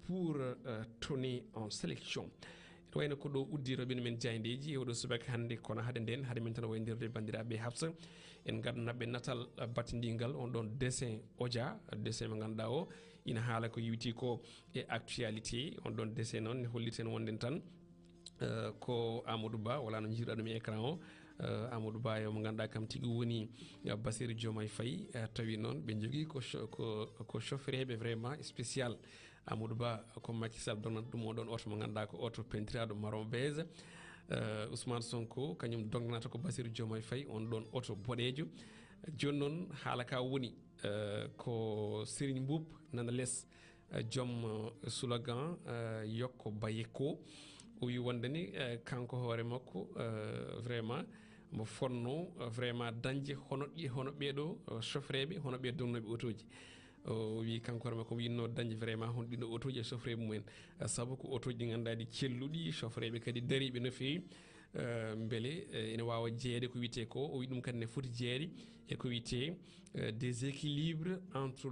pour tourner en sélection wayno ko ɗo uddi robine men jayndeji e oɗo subaka hannde kono hade nden hade min tan waydirde bandiraɓe habsa en gaddanabɓe natal batidingal on ɗon dessin odia dessin mo ganduɗa o ina haala ko yiwti ko e actualité on ɗon dessin noon ne holliten wonden tan ko Amadou Ba wala no jiiruɗa ɗum e écran o Amadou Ba yo mo ganduɗa kam tigui woni Bassirou Diomaye Faye tawi noon ɓe jogui ko chauffeureɓe vraiment spécial Amadou Ba ko Macky Sall dognata ɗum oɗon auto mo ganduɗa ko auto pentiraɗo marron beige Ousmane Sonko kañum dognata ko Bassirou Diomaye Faye on ɗon auto boɗejo joni noon haala ka woni ko Serigne Mboup nana less joom slogan yokko bayeko o wi wondani kanko hoore makko vraiment mo fonno vraiment dañde hono ɓeɗo chauffreɓe hono ɓe donnoɓe autoji o wi kanko hoore makko winno dañde vraiment hono ɗiɗo autoji e chauffreɓe mumen saabu ko autoji ɗi ganduɗa ɗi celluɗi chauffreɓe kadi dariɓe no fewi beele ene wawa jeeyede ko wiyete ko o wi ɗum kadi ne foti jeeyede e ko wiyete des équilibres entre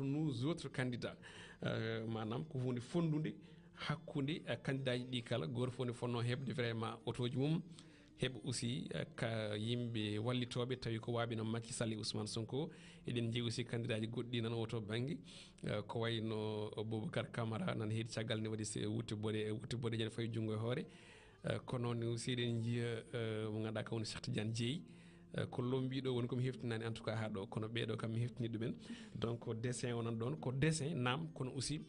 nous autres candidats manam ko hunde fondude hakkude candidat ji ɗi kala goto fof ne fonno hebde vraiment autoji mum heɓa aussi ka yimɓe wallitoɓe tawi ko waaɓi no Macky Sall e Ousmane Sonko eɗen jeeyi aussi candidat ji goɗɗi nan oto banggue ko wayno Boubacar Camara nan heedi caggal ne waɗi wutte boɗe jane fayi junggo e hoore kono noon aussi eɗen jiiya mo ganduɗa ka woni Cheikh Tidiane Dièye ko lombiɗo woni komi heftinani en tout cas ha ɗo kono ɓeɗo kam mi heftini ɗumen donc dessin o nan ɗon ko dessin naam kono aussi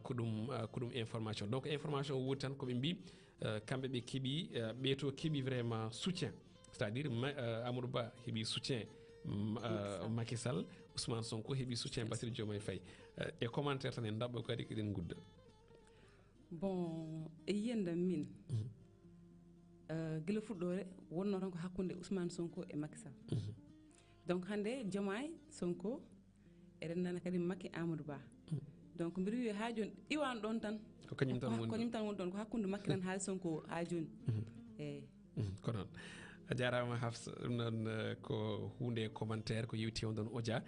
ko ɗum information donc information o woodi tan koɓe mbi kamɓe ɓe keeɓi ɓeeto keeɓi vraiment soutien c'est à dire Amadou Ba heeɓi soutien Macky Sall Ousmane Sonko heeɓi soutien Bassirou Diomaye Faye e commentaire tan en dabɓo kadi koɗen gudda bon e yiyande min gila fuɗɗore wonno tan ko hakkunde Ousmane Sonko e Macky Sall donc hande Diomaye Sonko eɗen nana kadi Macky Amadou Ba donc mbiɗa wiya ha joni iwan ɗon tan ko kañum tan woni ɗon ko hakkunde Macky tan haali Sonko ha joni eyyi ko noon a jarama Hafsa ɗum noon ko hunde commentaire ko yewti on ɗon Odia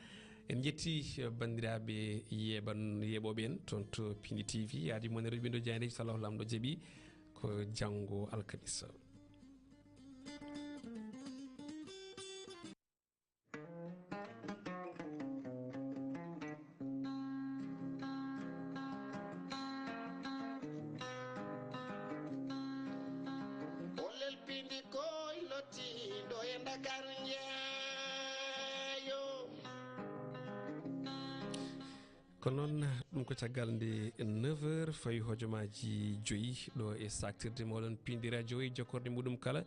en jetti bandiraɓe yeɓoɓe en toon to Piindi TV yaadi moon radio ɓindo jayde so Allah lamɗo jaaɓi ko janggo alkamisa Olel Piindi koy lotti ɗo e Dakar jeeyo ko noon ɗum ko caggal nde 9h fawi hojomaji 5 ɗo e saktirde moɗon Piindi radio e jokkorde muɗum kala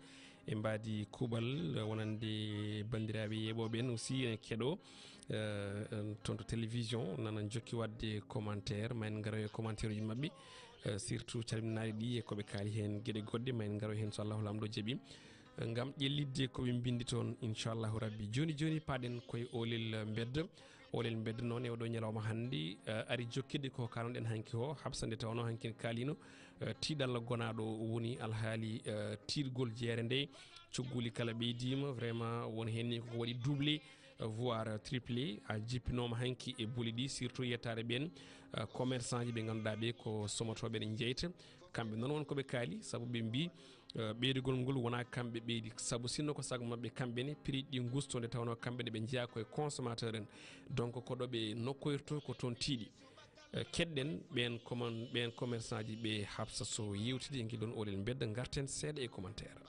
e mbadi kuuɓal wonande bandiraɓe yeɓoɓe en aussi ene keeɗo toon to télévision nana jokki wadde commentaire ma en garoy e commentaire uji mabɓe surtout calminaɗi ɗi e koɓe kaali hen gueɗe goɗɗe ma en garoy hen so Allahu lamɗo jaaɓi gam ƴellidde koɓe bindi toon inchallahu rabbi joni joni paɗen koye Olel beddo noon e oɗo ñalawma hannde ari jokkidde ko kalnoɗen hanki o habsa nde tawno hanki kaalino tiiɗalla gonaɗo woni alhaali tirgol jeere nde cogguli kala ɓeydima vraiment won henni koko waɗi doublé voire triplé a jippinoma hanki e booli ɗi surtout yettare ɓen commerçant ji ɓe ganduɗa ɓe ko somotoɓe ɗe jeyta kamɓe noon wonkoɓe kaali saabu ɓe mbi ɓeydugol ngol wona kamɓe ɓeydi saabu sinno ko sago mabɓe kamɓene prix ɗi gusto nde tawno kamɓene ɓe jeeya koye consommateur en donc koɗo ɓe nokkoyrto ko toon tiiɗi keɗɗen ɓen commerçant ji ɓe habsa so yewtide e guilɗon Olel bedda garten seeɗa e commentaire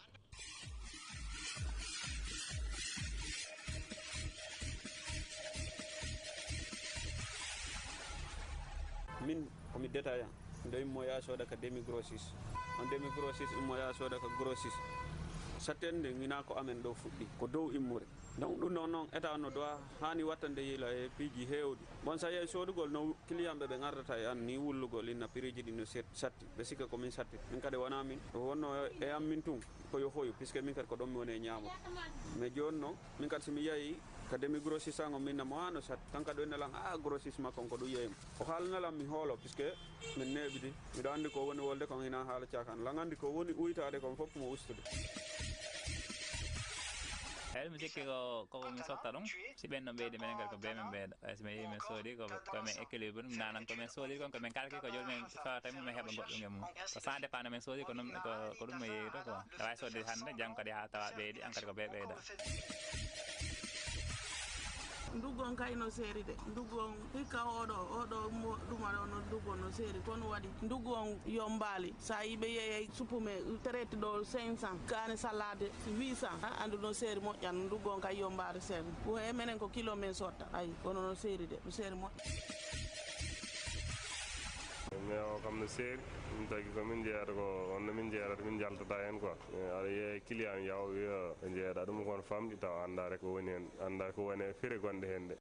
min komi détaillant nde immo ya sooda ka demi grossis on demi grossis immo ya sooda ka grossis sattende ngina ko amen ɗo fuɗɗi ko dow immure donc ɗum noon noon état no doit hani wattande yiila e piiji hewɗi bon sa yeeyi soodugol no client ɓe gardata e an ni wullugol inna prix ji ɗi no satti ɓe sikka komin satti min kadi wona min wonno e am min tun koyo hoyu puisque min kadi ko ɗon mi woni e ñaamo mais joni noon min kadi somi yeeyi ka demi grossis ango min namo no satti kanka ɗo nalan grossis makko ko ɗum yeyma o haalnalam mi hoolo puisque min neɓidi miɗo andi ko woni wolde kon hina haala cakan lan andi ko woni uytade kon fof mo ustude eyyi mi sikki ko mi sotta ɗum si ɓen no ɓeydi minen kadi ko be min ɓeyda so mi yeehi min soodi komin équilibre ɗum nanan komin soodi kon komin calqui ko joni min sowatami min heeɓa goɗɗum e mum ko sans dépend no min soodi ko ɗum mi yeeyito quoi aɗa wawi sodde hannde janggo kadi ha tawa ɓeydi an kadi ko be ɓeyda ndugon kay no seeri de ndugon hikka oɗo ɗuma ɗo no ndugon no seeri kono waɗi ndugon yo mbaali sa yiɓe yeeyay suppume traite ɗo 500 kane salade 800 andu no seeri moƴƴan ndugon kay yo mbaari seeri e menen ko kilo men sotta ayi kono no seeri de no seeri moƴƴa mais o kam no seeri ɗum tagi komin jeeyata ko onno min jeeyata min jaltata hen quoi aɗa yeeya client yaw wiya ɓe jeeyata ɗum kono famɗi taw andare ko woni hen anda ko woni e fere gonɗe hen de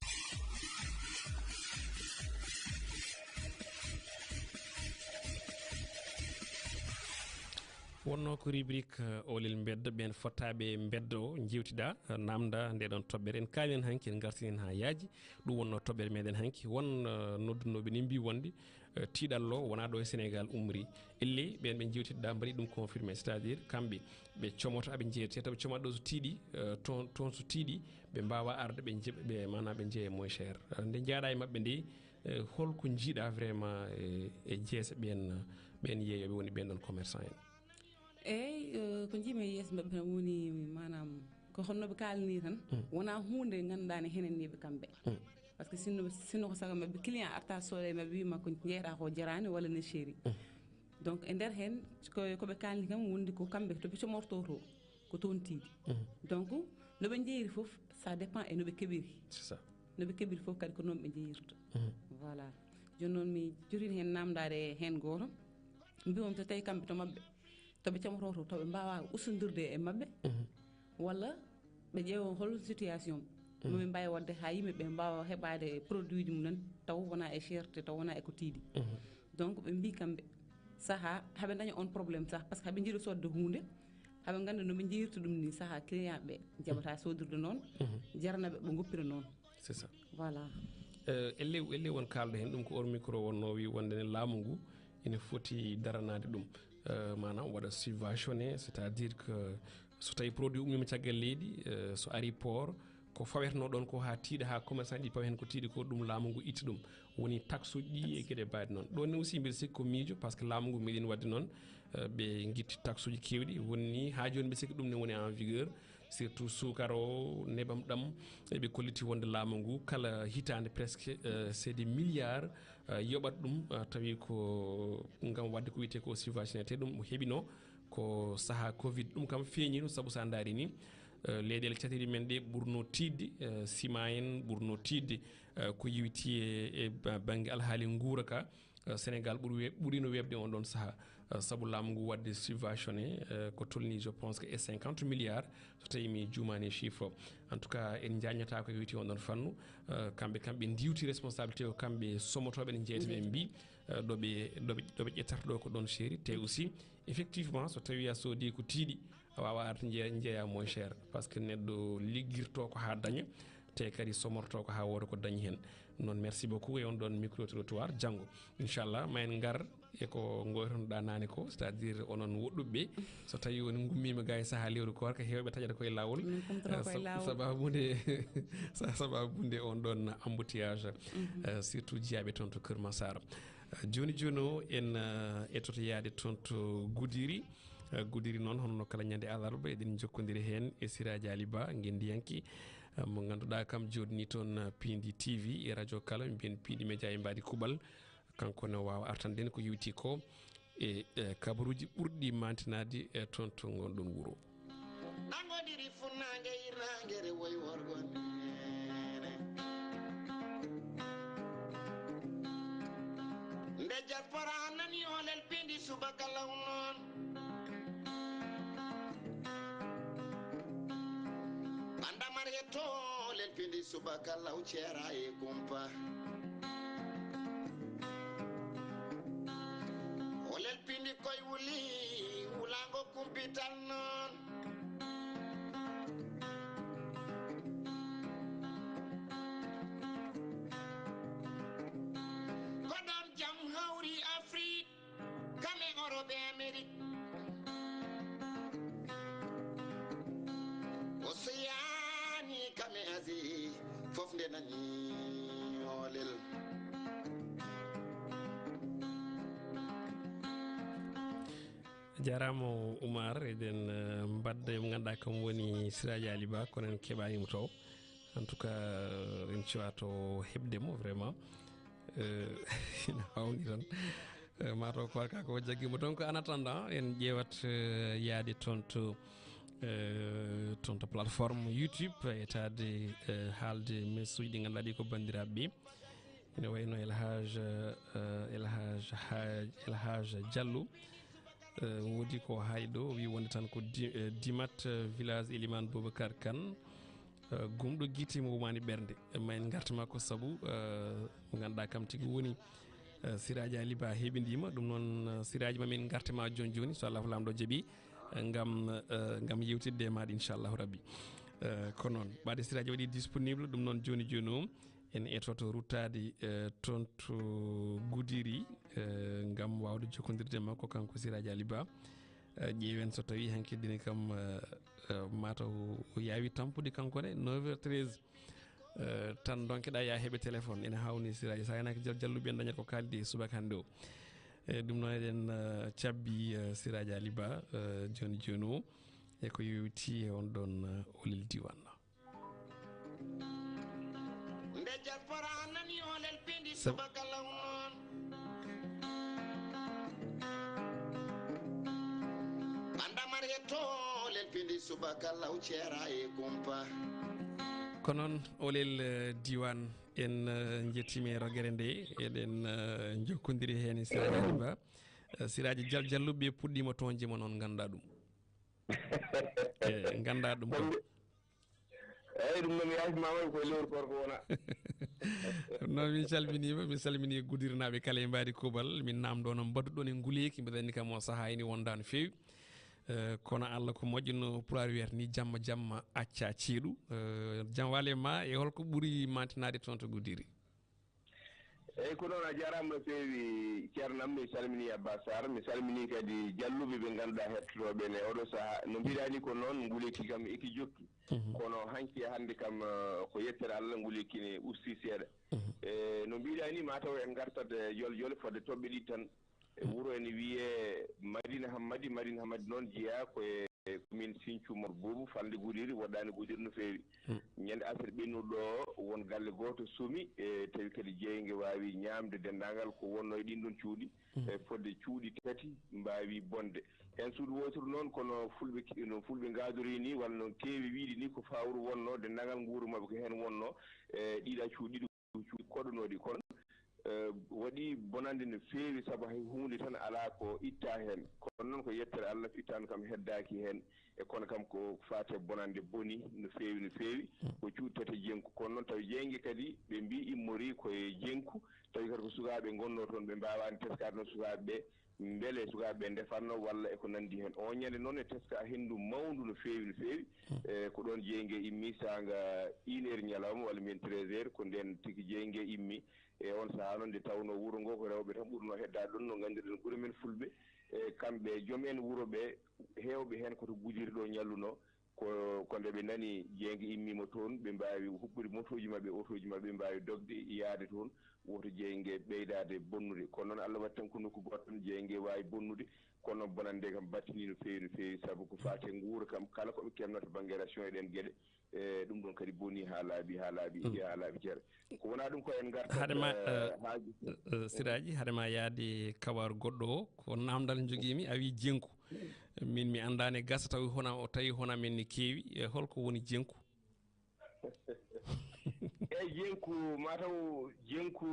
wonno ko rubrique Olel bedda ɓen fottaɓe bedda o jewtida namda ndeɗon toɓɓere en kaali en hanki en gartinen ha yaaji ɗum wonno toɓɓere meɗen hanki won noddunoɓe ni mbi wonde tiiɗallo wona ɗo e Sénégal umri elle ɓen ɓe jewtidɗa mbaɗi ɗum confirmé c'est à dire kamɓe ɓe comoto aɓe jeeyte taw comat ɗo so tiiɗi toon so tiiɗi ɓe mbawa arde ɓe mana ɓe jeeya moins cher nde jaaɗa e mabɓe nde holko jiiɗa vraiment e jeese ɓen yeeyoɓe woni ɓen ɗon commerçant en eyyi ko jiimi e yeeso mabɓe tan woni manam ko honnoɓe kalani tan wona hunde ganduɗa ne henanniɓe kamɓe par ce que sinno ko sago mabɓe client arta sooda e mabɓe wima ko jeeyata ko jarani walla ne séeri donc e nder hen koɓe kalni kam wondi ko kamɓe toɓe comorto to ko toon tiiɗi donc noɓe jeeyiri foof ça dépend e noɓe keeɓiri noɓe keeɓiri foof kadi ko noon ɓe jeeyirta voilà joni noon mi jotini hen namdade hen goto mbimam so tawi kamɓe to mabɓe toɓe comoto to toɓe mbawa ustodirde e mabɓe walla ɓe ƴeewa hol situation moɓe mbawi wadde ha yimɓeɓe mbawa heɓade produit ji mumen taw wona e cherté taw wona eko tiiɗi donc ɓe mbi kamɓe saaha haɓe daña on probléme sah par ce que haɓe jiiɗi sodde hunde haɓe ngannda no ɓe jiirta ɗum ni sahaa client ɓe jaɓata sodirde noon jarana ɓe ɓe goppira noon c'est ça voilà elle won kalɗo hen ɗum ko or micro wonno wi wonde ne laamu ngu ene foti daranade ɗum manam waɗa subventionné c'est à dire que so tawi produit ummima caggal leydi so ari port ko fawetno ɗon ko ha tiiɗa ha commerçant ɗi pawa hen ko tiiɗi ko ɗum laamu ngu itta ɗum woni taxe uji ɗi e gueɗe mbaɗe noon ɗon ne aussi mbiɗa sikki ko miijo par ce que laamu ngu meeɗin wadde noon ɓe guitti taxe uji kewɗi wonni ha joni mbiɗa sikki ɗum ne woni en vigueur surtout sukara o nebam ɗam eɓe kolliti wonde laamu ngu kala hitande presque c'est des milliards yoɓat ɗum tawi ko gam wadde ko wiyete ko subventionné te ɗum heeɓino ko saaha covid ɗum kam feeñino saabu sa daari ni leyɗele catiri men ɗe ɓurno tidde ciment en ɓurno tidde ko yiwiti e banggue alhaali guura ka Sénégal ɓurino webde on ɗon saaha saabu laamu ngu wadde subventionné ko tolni je pense que 50 milliards so tawi mi juumani chiffre en tout cas en jagnata ko wiwiti on ɗon fannu kamɓe diwti responsabilité o kamɓe sommotoɓe ne jeeytaɓe en mbi ɗoɓe ƴettata ɗo ko ɗon séri te aussi effectivement so tawi a soodi ko tiiɗi a wawa arde jeeya moins cher par ce que neɗɗo liggirto ko ha daña te kadi somorto ko ha woda ko dañi hen non merci beaucoup e on ɗon micro trottoir janggo inchallah ma en gar eko goytonoɗa nane ko c'est à dire onon woɗɗuɓeɓe so tawi woni gummima ga e saaha lewru ko ko hewɓe taƴata koye lawol sababude on ɗon embouteillage surtout jiyaɓe toon to Keur Massar joni joni o en ettoto yaade toon to Goudiri noon hono kala ñande alarba eɗen jokkodiri hen e Siraji Ali Ba guendiyanki mo ganduɗa kam jodni toon Piindi TV e radio kala mbiyen Piindi média e mbadi kuɓal kanko ne wawa artanden ko yewti ko e kabaruji ɓurɗi mantinade e toon to gonɗon wuuro nangodiri funnange irnangere woy worgon nde jatpora nani olel Piindi subaka law noon bandamar yetto olel Piindi subaka law ceera e kumpa olel Piindi koy wuli wulango kumpital noon kodam jam hawri Afrique kame Europe e Amérique Oceani kame Asie fof nde nani olel jarama Oumar eɗen mbadda mo ganduɗa kam woni Siraji Ali Ba kono en keɓanimo to en tout cas en cuwato heɓdemo vraiment ina hawni tan mataw ko warka ko jagguimo donc en attendant en ƴewat yaade toon to plateforme YouTube e tade haalde message ɗi ganduɗa ɗi ko bandiraɓe ene wayno Elhaj Diallo wodi ko haali ɗo wi wonde tan ko dimat village Elimane Boubacar Kane gumɗo guite mo wumani ɓerde ma en gartama ko saabu mo ganduɗa kam tigui woni Siraji Ali Ba heeɓidima ɗum noon Siraji mamin gartema joni so Allah lamɗo jaaɓi gam yewtidde e maɗa inchallahu rabbi ko noon ɓade Siraji waɗi disponible ɗum noon joni o en etoto ruttade toon to Goudiri gam wawde jokkodirde makko kanko Siraji Ali Ba ƴeewen so tawi hankkadini kam mataw o yawi tampude kankone 9h13 tan donkeɗa ya heeɓe téléphone ene hawni Siraji sa yanaki jalluɓe en dañata ko kaldi subaka hande o ɗum noon eɗen cabbi Siraji Ali Ba joni o e ko yewti e on ɗon Olel diwan nde jatpora nani olel Piindi subaka law noon bandamar yetto olel Piindi subaka law ceera e kumpa ko noon Olel diwan en jettimi e rogere nde eɗen jokkodiri hen Siraji Ali Ba Siraji jalluɓe puɗɗima tonjima noon ganda ɗum e ganda ɗum ko eyyi ɗum noon mi yasmama koye lewru korko wona noon mi salmini Goudirnaɓe kala e mbadi kuuɓal min namdo noon mbadduɗon e nguleyki mbiɗa andi kam o saaha ene wonda no fewi kono Allah ko moƴƴino pulaar wiyata ni jamma jamma acca ceeɗu jam wale ma e holko ɓuuri mantinade toon to Goudiri. eyyi ko noon a jarama no feewi ceernam mi salmini Abba Sarr mi salmini kadi jalluɓe ɓe ganduɗa hettotoɓe ne oɗo saaha no mbiɗani ko noon nguleyki kam eki jokki kono hanki hande kam ko yettere Allah nguleyki ne usti seeɗa no mbiɗani mataw en gartat jole jole fodde toɓɓe ɗiɗi tan wuuro ene wiye Madina Hammadi noon jeeya koye commune Sinthiou Mor Boubou falde Goudiri woɗɗani Goudiri no feewi ñande asere ɓennuɗo won galle goto somi tawi kadi jeygue wawi ñamde dendagal ko wonno e ɗin ɗon cuuɗi fodde cuuɗi tati mbawi bonde hen suudu wotoru noon kono fulɓe gadori ni walla noon keewi wiide ni ko fawru wonno dendagal guuru mabɓe ko hen wonno ɗiɗa cuuɗi cuuɗi koɗonoɗi kono waɗi bonande no feewi saabu hay hunde tan ala ko itta hen kono noon ko yettere Allah ittano kam heddaki hen e kono kam ko fate bonande boni no feewi ko cuuɗi tati jenku kono noon tawi jeygue kadi ɓe mbi immori koye jenku tawi kadi ko sukaɓe gonno toon ɓe mbawani teskade noon sukaɓeɓe beele sukaɓeɓe ndefanno walla eko nandi hen o ñande noon e teska hendu mawdu no feewi ko ɗon jeygue immi saga 1 heure ñalawma walla min 13 heures ko nden tigui jeygue immi e on saaha noon nde tawno wuuro ngo ko rewɓe tan ɓurno heddade ɗon no gandirɗen ɓuuri men fulɓe kamɓe joom en wuuro ɓe hewɓe hen koto Goudiri ɗo ñalluno ko nde ɓe nani jeygue immima toon ɓe mbawi huɓɓude motoji mabɓe autoji mabɓe mbawi dogde yaade toon woto jeygue ɓeydade bonnude kono noon Allah waɗi tan ko nokku goto tan jeygue wawi bonnude kono bonande kam battini no feewi saabu ko fate guura kam kala koɓe kemnata banggue ration e ɗen gueɗe ɗum ɗon kadi boni ha laaɓi jeere ko wona ɗum ko en garta haɗema siraji haɗema yaade kabaru goɗɗo o ko namdal joguimi a wi jenku min mi andani gasa tawi hona men ni keewi holko woni jenku eyyi jenku mataw jenku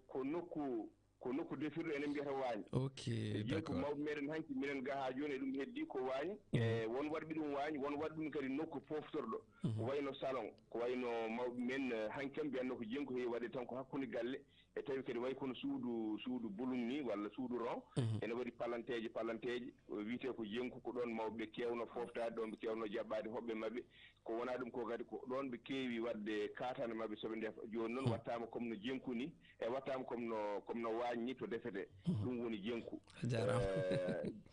ko nokku defirɗo enen mbiyata waañ ok jenku mawɓe meɗen hanki minen ga ha joni e ɗum heddi ko waañ won waɗɓe ɗum waañ won waɗi ɗum kadi nokku poftorɗo ko wayno salon ko wayno mawɓe men hankkam mbiyanno ko jenku heewi waɗe tan ko hakkude galle e tawi kadi way kono suudu bulum ni walla suudu ron ene waɗi palanteje wiyete ko jenku ko ɗon mawɓe kewno foftade ɗon ɓe kewno jaɓɓade hoɓɓe mabɓe ko wona ɗum ko kadi ko ɗon ɓe keewi wadde katane mabɓe soɓe ndefa joni noon wattama comme no jenku ni e wattama comme no waañ ni to defete ɗum woni jenku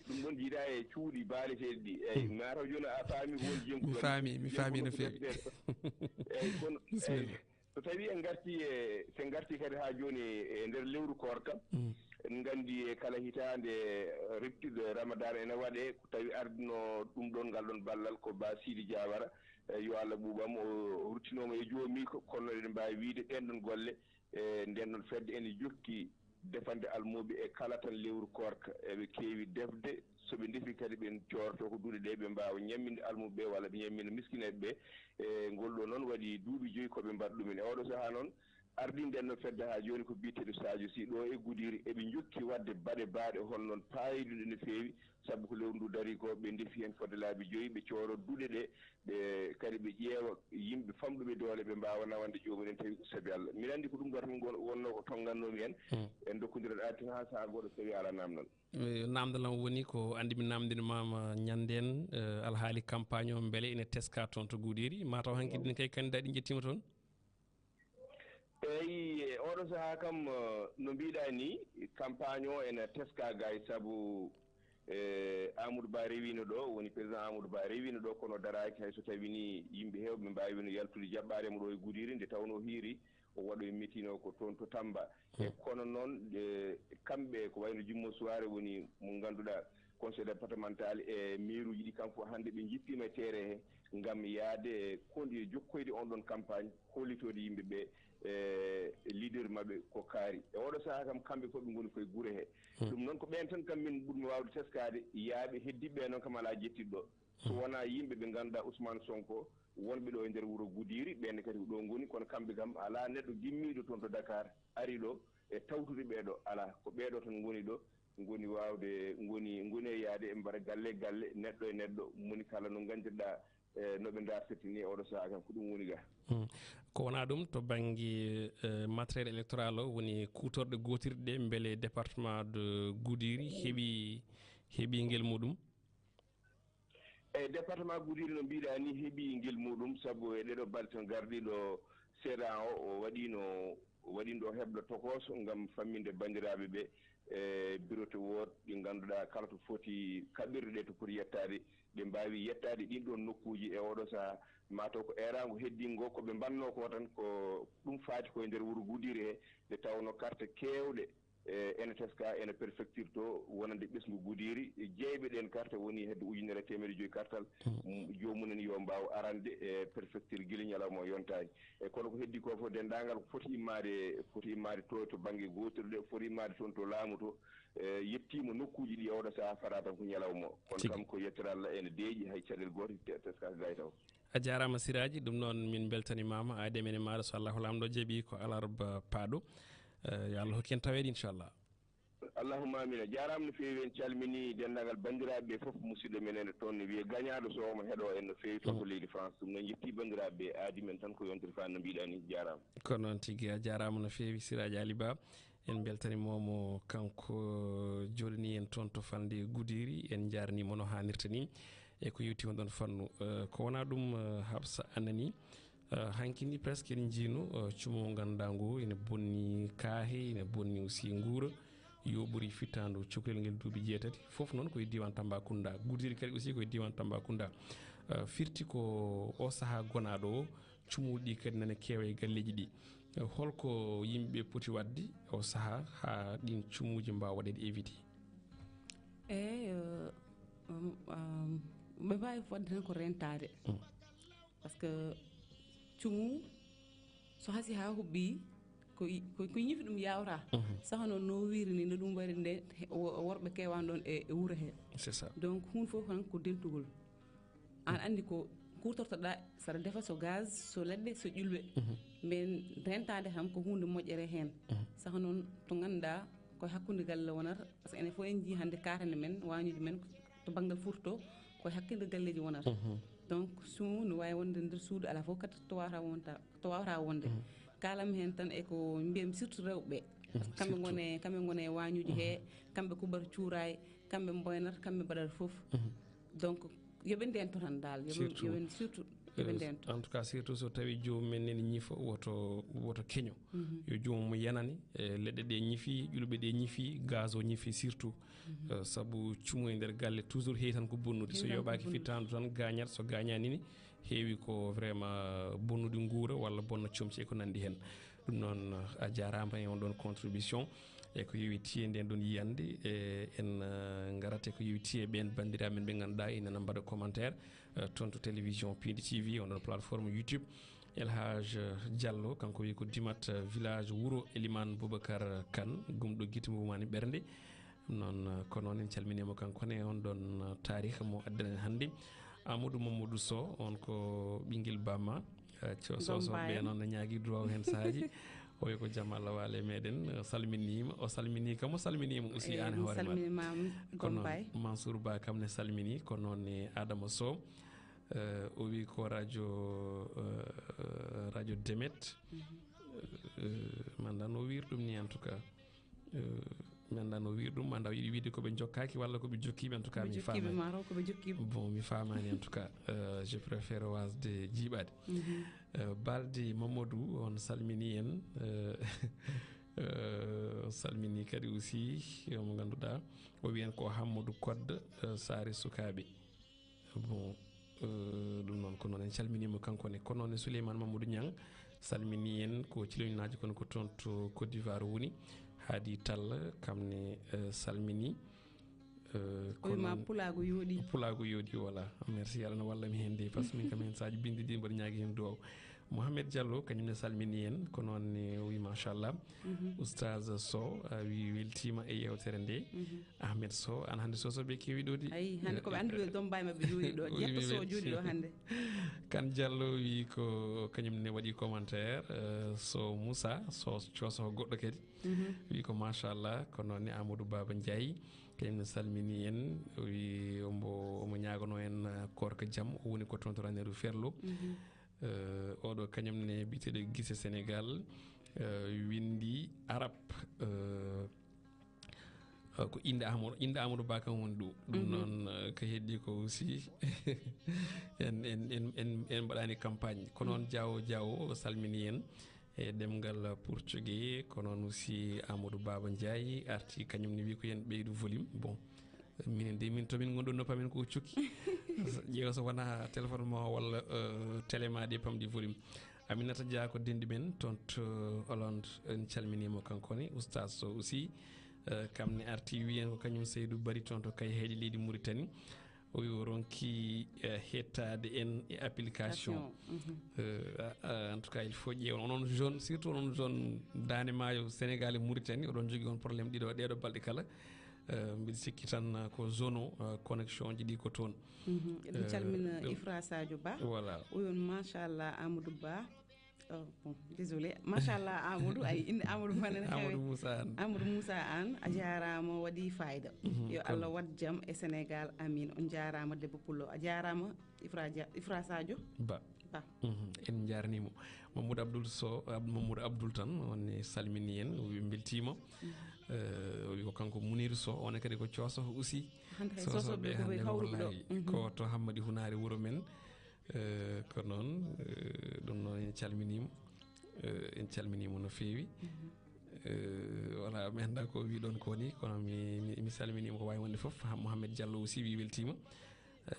ɗum ɗon jiiɗa e cuuɗi baaleteɗi ɗi eyyi mataw joni a faami ko woni jenku mi faami no feewi eyyi kono so tawi sen garti kadi ha joni e nder lewru koor kam en gandi e kala hitande riptude ramadan ene waɗe ko tawi ardino ɗum ɗon ngal ɗon ballal ko Ba Sidi Diawara yo Allah ɓuuɓam o ruttinoma e joomi kono eɗen mbawi wiide ɗen ɗon golle nden ɗon fedde ene jokki defande almuɓe e kala tan lewru korka eɓe keewi defde soɓe defi kadi ɓe corto ko duuɗe ɗe ɓe mbawa ñamminde almuɓe walla ɓe ñammina miskineɓe ɓe e ngol ɗo noon waɗi duuɓi 5 koɓe mbaɗa ɗumen e oɗo saaha noon ardinde no fedde ha joni ko biteɗo Sadio Sy ɗo e Goudiri eɓe jokki wadde baɗe hol noon payidude no feewi saabu ko lewru ndu dari ko ɓe defi hen fodde laabi 5 ɓe cooro duuɗe ɗe ɓe kadi ɓe ƴeewa yimɓe famɗuɓe doole ɓe mbawa nawande jomumen tawi ko saabi Allah mbiɗa andi ko ɗum goto wonno ko tongannomi hen en dokkodirat artin ha saaha goɗo tawi ala namdal namdal am woni ko andi mi namdinimama ñanden alhaali campagne o beele ene teska toon to Goudiri mataw hanki ɗin kay candidat ɗi jettima toon eyyi oɗo saaha kam no mbiɗa ni campagne o ene teska gay saabu Amadou Ba rewino ɗo woni président Amadou Ba rewino ɗo kono daraki hay so tawi ni yimɓe hewɓe mbawino yaltude jaɓɓaremo ɗo e Goudiri nde tawno hiiri o waɗo e meeting o ko toon to Tamba e kono noon kamɓe ko wayno Jummo Souare woni mo ganduɗa conseil départemental e maire uji ɗi kanko hannde ɓe jippima e terrain he ngam yaade konɗi jokkoyde on ɗon campagne hollitode yimɓe ɓe leader mabɓe ko kaari e oɗo saaha kam kamɓe fof ɓe ngoni koye guure he ɗum noon ko ɓen tan kam min ɓurmi wawde teskade yaaɓe heddiɓe noon kam ala jettiɗo so wona yimɓe ɓe ganduɗa Ousmane Sonko wonɓe ɗo e nder wuuro Goudiri ɓenne kadi ko ɗo ngoni kono kamɓe kam ala neɗɗo gimmiɗo toon to Dakar ari ɗo e tawtude ɓeɗo ala ko ɓeɗo tan ngoni ɗo ngoni wawde ngoni e yaade e mbaɗa galle neɗɗo e neɗɗo moni kala no gandirɗa noɓe dartati ni oɗo saaha kam ko ɗum woni ga ko wona ɗum to banggue matériel électoral o woni kutorɗe gotirɗe ɗe beele département de Goudiri heeɓi ngel muɗum département Goudiri no mbiɗa ni heeɓi ngel muɗum sabu e ɗeɗo balɗe ton gardiɗo seeɗa o waɗino heɓɗo tokoso ngam famminde bandiraɓe ɓe bureau to woot ɗi ngannduɗaa kala to foti kaɓirɗe ɗe to poti yettade ɓe mbawi yettade ɗin ɗon nokkuji e oɗo sahaa mataw ko erago heddingo koɓe mbanno ko tan ko ɗum faati koye nder wuuro Goudiri he nde tawno carte kewɗe ene teska ene préfecture to wonande ɓesgu Goudiri jeeyɓe ɗen carte woni hedde 1.5 kartal jomumen yo mbaw arande e préfecture guila ñalawma o yontani e kono ko heddi ko fof dendagal ko foti immade to banggue gotel ɗe foti immade toon to laamu to yettima nokkuji ɗi oɗo saha fata tan ko ñalawma o kono kam ko yettere Allah ene deeƴi hay caɗele goto teska gay taw a jarama Siraji ɗum noon min beltanimama aade men e maɗa so Allahu lamɗo jaaɓi ko alarba paaɗo yo Allah hokki en taweede inchallah allahumma amina jarama no feewi en calmini dendagal bandiraɓe ɓe foof musidɗo men ene toon ne wiye gañaɗo so omo heeɗo en no feewi toon to leydi France ɗum noon jetti bandiraɓe ɓe aadi men tan ko yontere fa no mbiɗa ni jarama ko noon tigui a jarama no feewi Siraji Ali Ba en beltanimomo kanko joɗani en toon to falde Goudiri en jarnimo no hannirta ni e ko yewti on ɗon fannu ko wona ɗum Habsa anani hankini presque en jiino cumo ganduɗa ngu ene bonni kaahe ene bonni aussi guura yo ɓuuri fittandu cukalel ngel duuɓi jeetati foof noon koye diwan Tambacounda Goudiri kadi aussi koye diwan Tambacounda firti ko o saaha gonaɗo o cumuɗi ɗi kadi nane keewa e galleji ɗi holko yimɓeɓe poti wadde o saaha ha ɗin cumuji mbawa waɗede évité ɓe mbawi fodde tan ko rentade par ce que cumu so hasi ha huɓɓi ko ñifi ɗum yawta saka noon no wiiri ni no ɗum waɗi nde worɓe kewani ɗon e wuuro he c'est ça donc hunde fof tan ko dentugol an andi ko kutortoɗa saɗa defa so gaz so leɗɗe so ƴulɓe mais rentade kam ko hunde moƴƴere hen saka noon to ganduɗa koye hakkude galle wonata par ce que enen fof en jii hande katane men wañuji men to banggal furto koye hakkude galleji wonata donc sumu no wawi wonde nder suudu ala fof kadi to wawata wonde kalam hen tan e ko mbiyami surtout rewɓe par ce que kamɓe gone wañuji he kamɓe kuɓata cuuray kamɓe boynata kamɓe mbaɗata foof donc yoɓe ndento tan dal yoɓe surtout yoɓe ndento en tout cas surtout so tawi jomumen nene ñiifa woto keño yo jomum yanane leɗɗe ɗe ñiifi ƴulɓe ɗe ñiifi gaz o ñiifi surtout saabu cumu e nder galle toujours heewi tan ko bonnude so yoɓaki fittandu tan gañat so gañanini heewi ko vraiment bonnude guura walla bonna comci e ko nandi hen ɗum noon a jarama e on ɗon contribution e ko yewiti nden ɗon yiyande en garate ko yewiti e ɓen bandiraɓe men ɓe ganduɗa inana mbaɗa commentaire toon to télévision Piindi TV on ɗon plateforme YouTube Elhaj Diallo kanko wi ko Dimat village wuuro Elimane Boubacar Kane gumɗo guite mumani ɓernde noon ko noon en calminimo kankone on ɗon tariha mo addana hannde Amadou Mamadou Sow on ko ɓinguel bamma sosoɓe noon ne ñaagui droit hen saahaji o wi ko jaam Allah waale meɗen salminima o salmini kam o salminima aussi an hoore ma kono Mansour Ba kam ne salmini ko noon ne Adama Sow o wi ko radio Demet manda no wir ɗum ni en tout cas manda no wir ɗum manda yiɗi wiide koɓe jokkaki walla koɓe jokkiɓe en tout cas mi famani bon mi famani en tout cas je préfère wasde jiiɓade balde Mamadou on salmini en salmini kadi aussi mo ganduɗa o wiyen ko Hammadou Kodde Saare Sukaɓe bon ɗum noon ko noon en calminimo kankone ko noon e Souleymane Mamadou Niang salmini en ko ciloñinaji kono ko toon to Côte d'Ivoire woni haadi Talla kamne salmini kono pulago yooɗi voilà merci Allah no wallami hen de par ce que min kam hen saji bindi di mbaɗa ñaagui hen duwaw Mohamed Diallo kañumne salmini en ko noon ne wi machallah oustaz Sow wi weltima e yewtere nde Ahmed Sow an hande Sosoɓe kewi ɗo de ayi hande koɓe andi ɗon mbawi mabɓe jooɗi ɗo jeppo Sow jooɗi ɗo hande Kane Diallo wi ko kañumne waɗi commentaire Sow Moussa Sow cosoho goɗɗo kadi wi ko machallah ko noon ne Amadou Baba Ndiaye kañumne salmini en wi omo ñagono en korka jaam o woni ko toon to Ranérou Ferlo oɗo kañumne biteɗo Guisse Sénégal windi arab ko inde Amadou Ba kan woni ɗo ɗum noon ko heddi ko aussi en mbaɗani campagne ko noon Diawo salmini en e demgal portugais ko noon aussi Amadou Baba Ndiaye arti kañum ne wi ko yen ɓeydu volume bon minen de min tomin gonɗo noppamen ko cukki ƴeewa so wona téléphone ma walla télé ma ɗi pamɗi volume Aminata Dia ko dendi men toon to Hollande en calminimo kankone oustaz so aussi kamne arti wiyen ko kañum Seydou Bari toon to kay heeɗi leydi Mauritanie o ronki hettade en e application en tout cas il faut ƴeewa onon zone surtout onon zone Dande Maayo Sénégal e Mauritanie oɗon jogui on probléme ɗeɗo balɗe kala mbiɗa sikki tan ko zone o connexion ji ɗi ko toon eɗen calmina Ifra Sadio Ba voilà oyon machallah Amadou Ba bon désolé machallah Amadou ay inde Amadou manen Amadou Moussa Anne a jarama waɗi fayida yo Allah wat jaam e Sénégal amin on jarama debbo pullo a jarama Ifra Sadio Ba en jarnimo Mamadou Abdoul Sow Mamadou Abdoul tan on salmini en o wi beltima o wi ko kanko Mounirou Sow on kadi ko cooso aussi sosoɓe hande wallahi ko to Hammadi Hunari wuro men ko noon ɗum noon en calminimo no feewi voilà mi anda ko wi ɗon ko ni kono mi salminima ko wawi wonde foof Mouhamed Diallo aussi wi weltima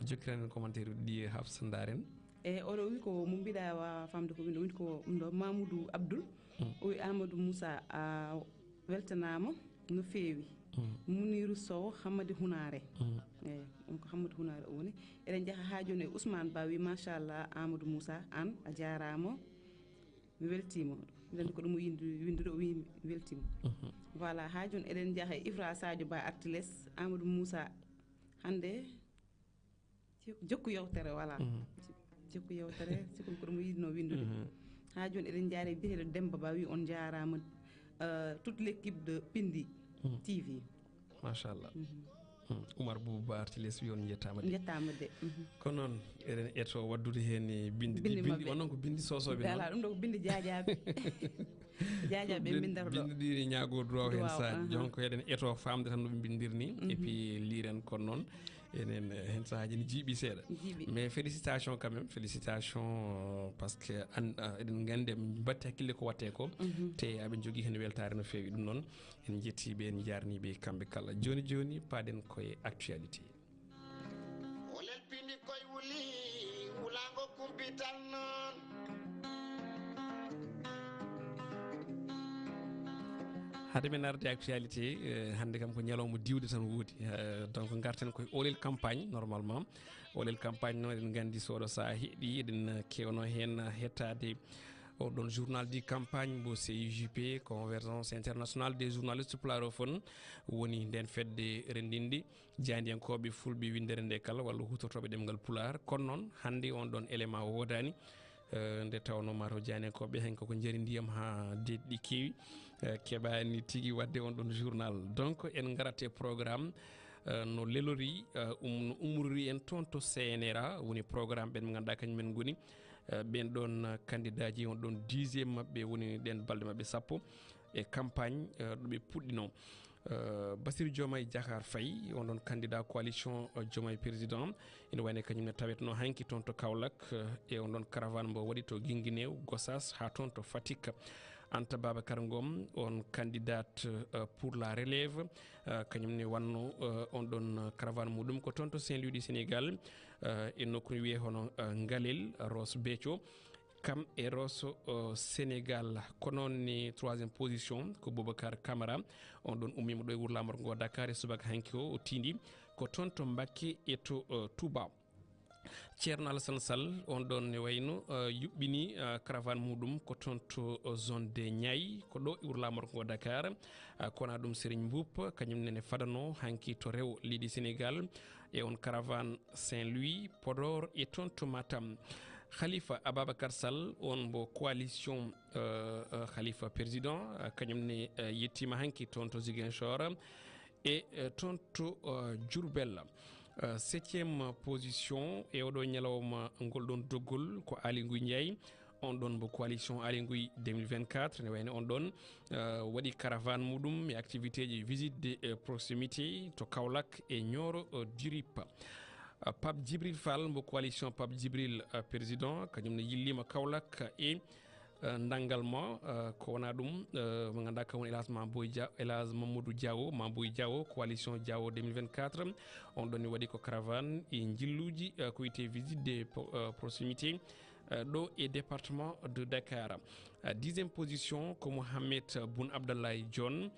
jokkiran en commentaire uji ɗi Hafsa Ndaren e oɗo wi ko mo mbiɗa wawa famde ko winde windi ko ɗum ɗo Mamoudou Abdoul o wi Amadou Moussa a weltanama no feewi Mounirou Sow Hammadi Hunare eyi ɗum ko Hammadi Hunare o woni eɗen jaaha ha joni e Ousmane Ba wi machallah Amadou Moussa Anne a jarama mi weltima mbiɗa andi ko ɗum windude o wi mi weltima voilà ha joni eɗen jaaha e Ifra Sadio Ba Artiles Amadou Moussa hande jokku yewtere voilà jokku yewtere sikon ko ɗum yidno windude ha joni eɗen jaari e biyeteɗo Demba Ba wi on jarama toute l'équipe de Piindi TV machallah Oumar Bouba Artiles wi on jettama de kono noon eɗen eto waddude hen bindi onon ko bindi sosoɓe ala ɗum ɗo ko bindi jajaɓe jajaɓe bindata ɗo bindi ɗi ñaago droit hen saji donc eɗen eto famde tan noɓe bindirni et puis liren kono noon enen hen sahaji ne jiiɓi seeɗa mais félicitations quand même félicitations parce que eɗen gandi eɓe batti hakkille ko watte ko te aɓe jogui hen weltare no fewi ɗum noon en jettiɓe en jarniɓe kamɓe kala joni joni paɗen koye actualité Olel Piindi koye wuli wulango kumpital noon hade men arde actualité hande kam ko ñalawma diwde tan woodi donc garten koye Olel campagne normalement Olel campagne noon eɗen gandi soɗo sa heeɗi eɗen kewno hen hettade oɗon journal di campagne mo CIJP convergence internationale des journalistes pularophone woni nden fedde rendinde jandiyankoɓe fulɓe windere nde kala walla hutortoɓe ɗemgal pular kono noon hande on ɗon élément wodani nde tawno mataw jandiyankoɓe hen koko jaari ndiyam ha deɗɗi kewi keɓani tigui wadde on ɗon journal donc en garate programme no lelori no umrori en toon to CNRA woni programme ɓen ɓe ganduɗa kañumen goni ɓen ɗon candidat ji on ɗon 10e mabɓe woni ɗen balɗe mabɓe sappo e campagne ɗoɓe puɗɗino Bassirou Diomaye Diakhar Faye on ɗon candidat coalition Diomaye président ina wayne kañumne tawetno hanki toon to Kaolack e on ɗon caravane mbo waɗi to Guinguinéo Gossas ha toon to Fatick Anta Babacar Ngom on candidate pour la relève kañumne wanno on ɗon caravane muɗum ko toon to Saint-Louis du Sénégal e nokku wiye hono Ngalel Ross Béthio kam e Rosso Sénégal ko noon ni 3e position ko Boubacar Camara on ɗon ummima ɗo e wuuro lamorgo ngo Dakar e subaka hanki o tindi ko toon to Mbacké e to Touba Ceerno Alassane Sall on ɗon ne wayno yuɓɓini caravane muɗum ko toon to zone de Niayes ko ɗo e wuuro lamorgo ngo Dakar kona ɗum Serigne Mboup kañum nene fadano hanki to rew leydi Sénégal e on caravane Saint-Louis Podor e toon to Matam Khalifa Ababacar Sall on mbo coalition Khalifa président kañum ne yettima hanki toon to Ziguinchor e toon to Diourbel 7e position e oɗo ñalawma ngol ɗon doggol ko Ali Ngouille Ndiaye on ɗon mbo coalition Aly 2024 ne wayno on ɗon waɗi caravane muɗum e activité ji visite de proximité to Kaolack e Nioro Dirip. Pape Djibril Fall mbo coalition Pape Djibril président kañum ne yillima Kaolack e ndangal ma ko wona ɗum mo ganduɗa kam woni Elhadj Mamadou Diawo Mamboy Diawo coalition Diawo 2024 on ɗon ne waɗi ko caravane e jilluji ko wiyete visite de proximité ɗo e département de Dakar. 10e position ko Mohamed Boun Abdallah John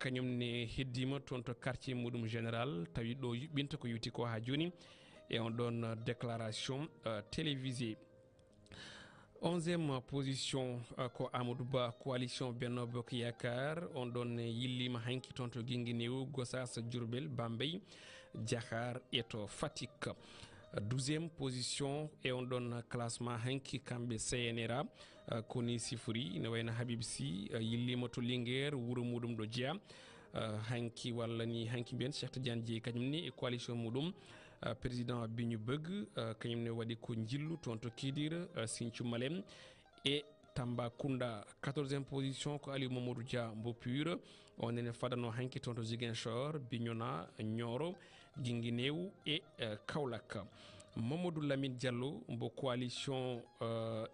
kañum ne heddima toon to quartier muɗum général tawi ɗo yuɓɓinta ko yewti ko ha joni e on ɗon déclaration télévisée. 11e position ko Amadou Ba coalition Benno Bokk Yakar on ɗon yillima hanki toon to Guinguinéo Gossas Diourbel Bambey Diakhar e to Fatick. 12e position e on ɗon classement hanki kamɓe CNRA koni sifori ne wayno Habib Sy yillima to Linguére wuuro muɗum ɗo Jeeya hanki walla ni hanki mbiyen Cheikh Tidiane Dièye kañum ni e coalition muɗum président Biñu Bëgg kañum ne waɗi ko jillu toon to Kidira Sinthiou Malem e Tambacounda. 14e position ko Aliou Mamadou Dia mbo PUR on ene fadano hanki toon to Ziguinchor Bignona Nioro Guinguinéo e Kaolack. Mamadou Lamine Diallo mbo coalition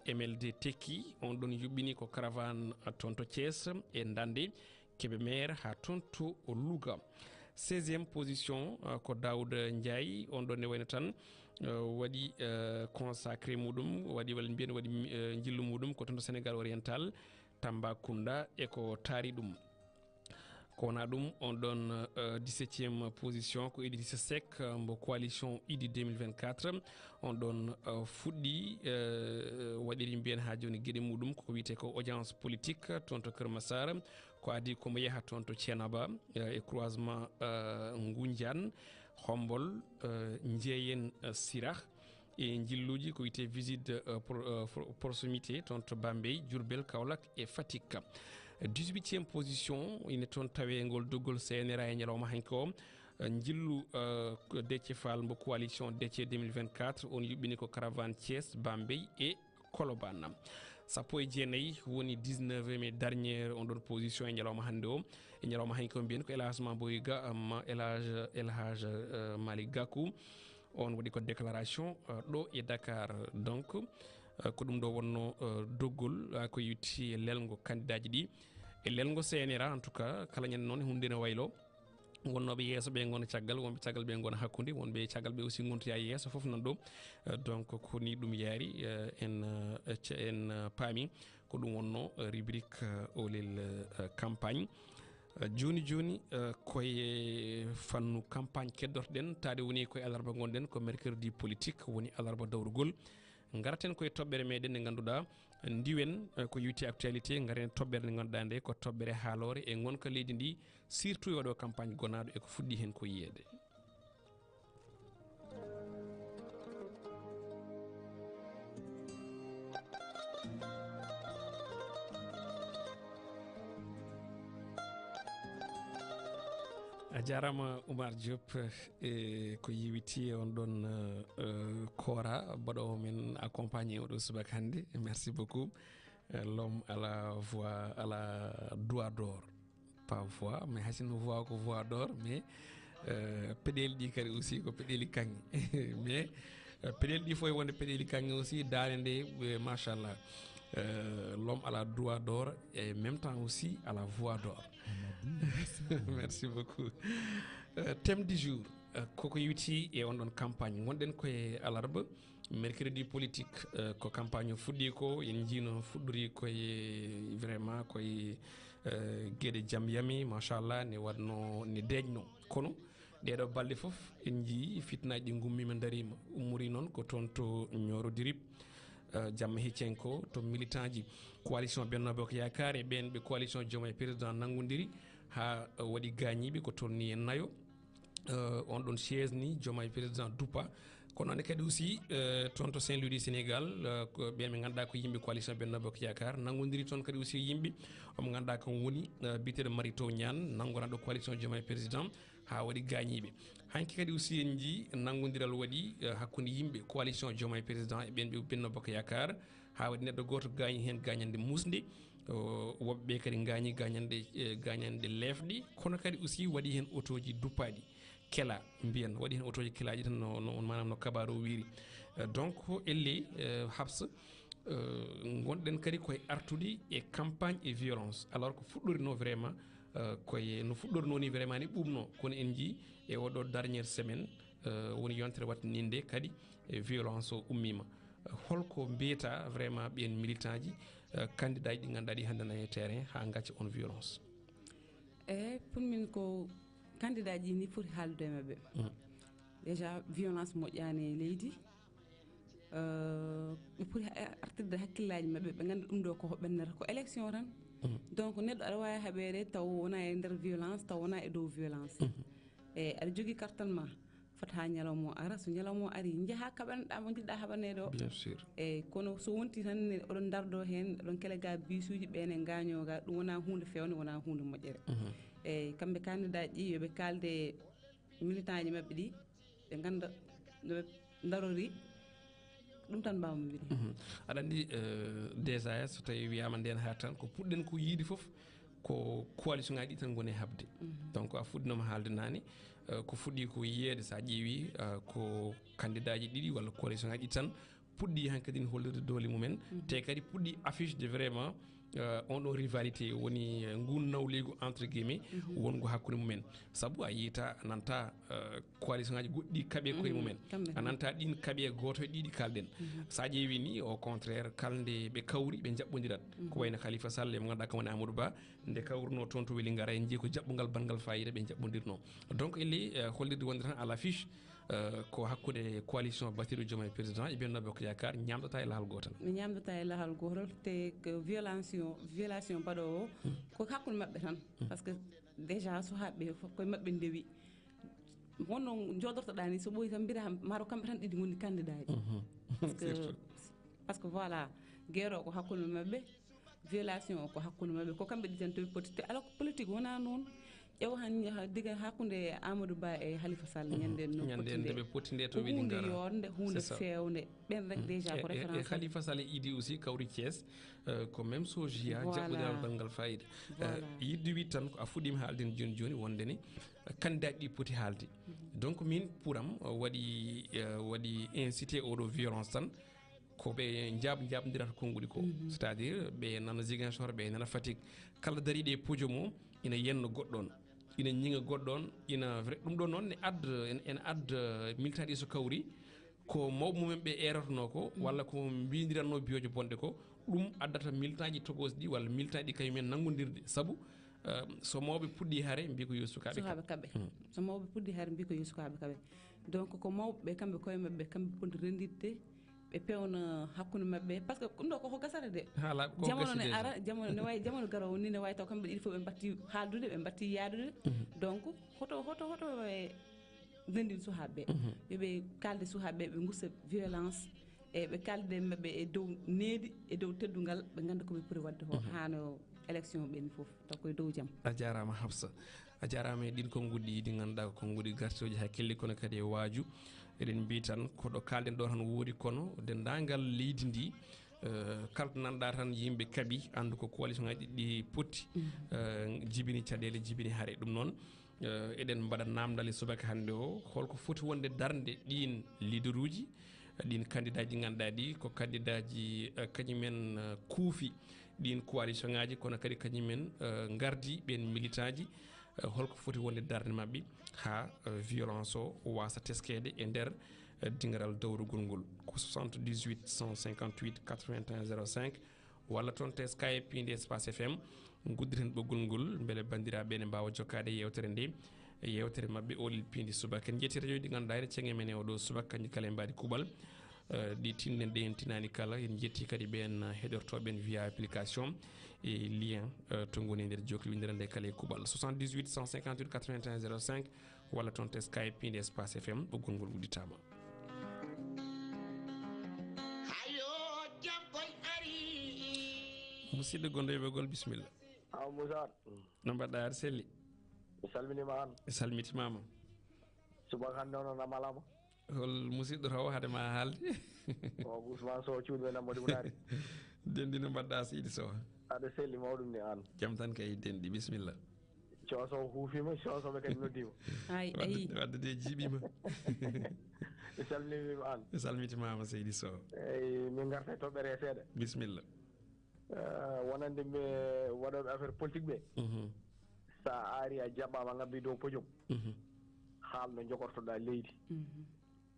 MLD Tekki on ɗon yuɓɓini ko caravane toon to Thiès e Ndande Kébémer ha toon to Louga. 16e position ko Daouda Ndiaye on ɗon ne wayno tan waɗi consacré muɗum waɗi walla mbiyen waɗi jillu muɗum ko toon to Sénégal oriental Tambacounda e ko taari ɗum. ko wona ɗum on ɗon 17e position ko Idrissa Seck mbo coalition Idy 2024 on ɗon fuɗɗi waɗiri mbiyen ha joni gueɗe muɗum ko wiyete ko audience politique toon to Keur Massar ko adi komo yaha toon to Thiénaba e croisement Ngoundiane Hombol Ndiéyen Sirakh e jilluji ko wiyete visite de proximité toon to Bambey Diourbel Kaolack e Fatick. 18e position ine toon tawe ngol doggol CNRA e ñalawma hanki o jillu Déthié Fall mbo coalition Déthié 2024 on yuɓɓini ko caravane Thiès Bambey e Colobane. sappo e jeenayyi woni 19e e dernière on ɗon position e ñalawma hannde o e ñalawma hanki o mbiyen ko Elhadj Mamboy Elhadj Malick Gakou on waɗi ko déclaration ɗo e Dakar. Donc ko ɗum ɗo wonno doggol ko yetti e lelgo candidat ji ɗi e lelgo CNRA en tout cas kala ñande noon hunde ne waylo wonnoɓe yeeso ɓe gona caggal wonɓe caggal ɓe gona hakkude wonɓe caggal ɓe aussi gontoya yeeso foof nan ɗo donc ko ni ɗum yaari en paami ko ɗum wonno rubrique Olel campagne joni joni koye fannu campagne keddortoɗen taade woni koye alarba gonɗen ko mercredi politique woni alarba dawrugol garaten koye toɓɓere meɗen nde ganduɗa ndiwen ko yewti actualité garen toɓɓere nde ganduɗa nde ko toɓɓere haalore e gonka leydi ndi surtout waɗo campagne gonaɗo eko fuɗɗi hen ko yiyede. a jarama Oumar Diop ko yewiti on ɗon kora baɗowo men accompagné oɗo subaka hannde merci beaucoup l'homme à la voix à la doigt d'or pas voix mais hasino voix ko voix d'or mais peɗeli ɗi kadi aussi ko peɗeli kanŋe mais peɗeli ɗi fof wonde peɗeli kanŋe aussi dande nde machallah l'homme à la doigt d'or et même temps aussi à la voix d'or. Merci beaucoup. Thème du jour koko yewti e on ɗon campagne gonɗen koye alarba mercredi politique ko campagne fuɗɗi ko en jiino fuɗɗori koye vraiment koye gueɗe jaam yami machallah ne waɗno ne deeƴno kono ɗeɗo balɗe foof en jii fitnaji ɗi gummima darima ummori noon ko toon to Nioro Dirip jamma heccenko to militant ji coalition Benno Bokk Yakar e ɓen ɓe coalition Diomaye président nangodiri ha waɗi gañiɓe ko toon ni en nayo on ɗon siège ni Diomaye président dupa kono ne kadi aussi toon to Saint-Louis du Sénégal ko ɓen ɓe ganduɗa ko yimɓe coalition Benno Bokk Yakar nangodiri toon kadi aussi yimɓe omo ganduɗa ko woni biteɗo Marito Niane nangonaɗo coalition Diomaye président ha waɗi gañiɓe hanki kadi aussi en jii nangodiral waɗi hakkude yimɓe coalition Diomaye président e ɓen ɓe Benno Bokk Yakar ha wadi neddo goto gañi hen gañande musde wobbe kadi gañi gañande lefdi kono kadi aussi wadi hen autoji duppaɗi kela mbiyen wadi hen autoji kelaji tan no manam no kabaro wiri donc elle habs gonɗen kadi koye artude e campagne et violence alors que fuɗɗorino vraiment koye no fuɗɗorino ni vraiment ni ɓumno kono en jii e oɗo dernière semaine woni yontere wattaninde kadi violence o ummima holko mbiyata vraiment ɓen militant ji candidat ji ɗi ganduɗa ɗi hande nani e terrain ha gacca on violence pour min ko candidat ji ni foti haaldude mabɓe déjà violence moƴƴani e leydi ɓe poti artirde hakkillaji mabɓe ɓe ganda ɗum ɗo koko ɓennata ko élection tan donc neɗɗo aɗa wawi haɓede taw wona e nder violence taw wona e dow violence e aɗa jogui cartal ma fota ha ñalawma o ara so ñalawma o ari jaaha kaɓanɗa mo jiɗɗa haɓanede o bien sûr e kono so wonti tan oɗon dardo hen oɗon kelega bisuji ɓene gañoga ɗum wona hunde fewde wona hunde moƴƴere e kamɓe candidat ji yoɓe kalde militant ji mabɓe ɗi ɓe ganda noɓe darori ɗum tan mbawmi wiide aɗa andi déjà so tawi wiyama nden ha tan ko puɗɗen ko yiide foof ko coalition ngaji ɗi tan goni habde donc a fuɗɗinoma haalde nani ko fuɗɗi ko yiyede sa ƴeewi ko candidat ji ɗiɗi walla coalition ngaji ɗi tan puɗɗi hankkadi ne hollirde doole mumen te kadi puɗɗi affiche de vraiment on ɗo rivalité woni ngun nawleygu entre guillemets wongo hakkude mumen saabu a yiyata nanta coalition ngaji goɗɗi kaaɓe koye mumen a nanta ɗin kaaɓe goto e ɗiɗi kalɗen sa ƴeewi ni au contraire kalde ɓe kawri ɓe jaɓɓodirat ko wayno Khalifa Sall mo ganduɗa kamone Amadou Ba nde kawruno toon to weeli gara en jii ko jaɓɓugal bangal fayida ɓe jaɓɓodirno donc elle hollirde wonde tan à l'affiche ko hakkude coalition Bassirou Diomaye président e Benno Bokk Yakar ñamdata e lahal gotal mi ñamdata e lahal gotal te ko violation mbaɗo o ko hakkude mabɓe tan par ce que déjà sukaɓe koye mabɓe ndewi wonno jodortoɗa ni so ɓooyi tan mbira maro kamɓe tan ɗiɗi gonni candidat ji par ce que voilà guerre o ko hakkude mabɓe violation o ko hakkude mabɓe ko kamɓe ɗi tan towi poti te alors que politique wona noon ƴeew han diga hakkude Amadou Ba e Khalifa Sall ñanden no ñande potinde to weeli ngara hunde yonde hunde fewde ɓen rek déjà ko référence e Khalifa Sall idi aussi kawri Thiès ko même sojiya jaɓɓodiral bangal fayida yidde wi tan ko a fuɗɗima haalden joni wonde ni candidat ɗi poti haalde donc min pouram waɗi incité oɗo violence tan ko ɓe jabdirata konnguli ko c'est à dire ɓe nana Ziguinchor ɓe nana Fatick kala dariɗe e podium o ina yenno goɗɗon ina ñiŋa goɗɗon ina vrai ɗum ɗo noon ne adda militant ɗi so kawri ko mawɓe mumen ɓe eratono ko walla ko mbindiranno biyoje bonɗe ko ɗum addata militant ji togosi ɗi walla militant ɗi kañumen nanggodirde saabu so mawɓe puɗɗi haare mbi ko yo sukaɓe kaɓe so mawɓe puɗɗi haare mbi ko yo sukaɓe kaɓe donc ko mawɓe kamɓe koye mabɓe kamɓe poti rendirde ɓe pewna hakkude mabɓe par ce que ɗum ɗo koko gasata de jamono ne ara jamono ne wawi jamono garowo ni ne wawi taw kamɓe ɗiɗi fof ɓe batti haaldude ɓe batti yaadude donc hoto e rendin sukaɓeɓe yoɓe kalde sukaɓeɓe ɓe gussa violence e ɓe kalde mabɓe e dow needi e dow teddugal ɓe ganda koɓe poti wadde ko hano élection ɓeni foof taw koye dow jaam a jarama Hafsa a jarama e ɗin konngudi ɗi ganduɗa ko konngudi gartoji hakkille kono kadi e waaju eɗen mbi tan koɗo kalden ɗo tan woodi kono dendagal leydi ndi kala to nanɗa tan yimɓe kaaɓi andu ko coalition ngaji ɗi potti jibini caɗele jibini haare ɗum noon eɗen mbaɗa namdal e subaka hannde o holko foti wonde darde ɗin leader uji ɗin candidat ji ganduɗa ɗi ko candidat ji kañumen kuufi ɗin coalition ngaji kono kadi kañumen gardi ɓen militant ji holko foti wonde darde mabɓe ha violence o wasa teskede e nder dingaral dawrugol ngol ko 78 158 81 05 walla toon te Skype Piindi Espace FM guddiren ɓoggol ngol beele bandiraɓe ne mbawa jokkade yewtere nde yewtere mabɓe Olel Piindi Subaka en jetti radio ɗi ganduɗa ene cenge men e oɗo subaka kanji kala e mbaɗi kuuɓal ɗi tinɗen ɗe en tinani kala en jetti kadi ɓen heɗortoɓen via application e lien to goni nder jokliwidira nde kala e kuuɓal 78 158 81 05 walla toon te Skype Piindi Espace FM ɓoggol ngol udditama musidɗo gonɗo e ɓoggol bisimilla Moussa no mbaɗɗa aɗa selli mi salminima an salmitimama subaka hannde ono namalama hol musidɗo taw hade ma haalde o Ousmane Sow cuuɗi men Amadou Mounari dendi no mbaɗɗa Seydi Sow aɗa selli mawɗum ni an jam tan kay dendi bisimilla cooso huufima coosoɓe kadi noddima wadde de jiiɓima mi salminima an mi salmitimama Seydi Sow eyyi min garta e toɓɓere seeɗa bisimilla wonande mi waɗoɓe affaire politique ɓe sa aari a jaɓɓama ngabbi dow podium haalno jogortoɗa leydi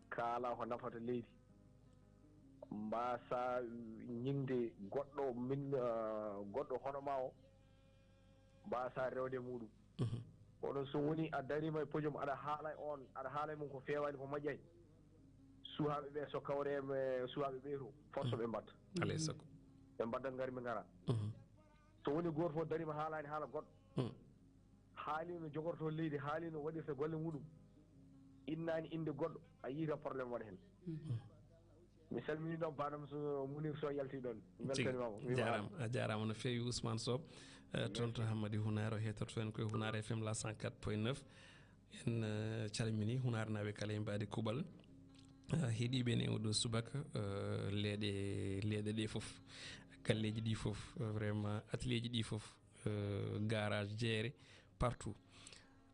kaala ko nafata leydi mbasa ñinde goɗɗo min goɗɗo hono ma o mbasa rewde muɗum oɗon so woni a darima e podium aɗa haala e on aɗa haala e mum ko fewani ko moƴƴani suhaɓe ɓe so kawreme suhaɓe ɓe to force ɓe mbatta alay sago ɓe mbaddat ngari ɓe ngara so woni goto fof darima haalani haala goɗɗo haalino jogorto leydi haalino waɗirta golle muɗum innani inde goɗɗo a yii kam probléme waɗa hen mi salmini ɗon banam so munir so yalti ɗon weltanimama jarama a jarama no fewi Ousmane Sow toon to Hammadi Hunare o hetorto en koye Hunare FM la 104.9 en calmini Hunare naɓe kala e mbadi kuuɓal heeɗiɓe ne oɗo subaka leeɗe ɗe foof galleji ɗi foof vraiment atelier ji ɗi foof garage jeere partout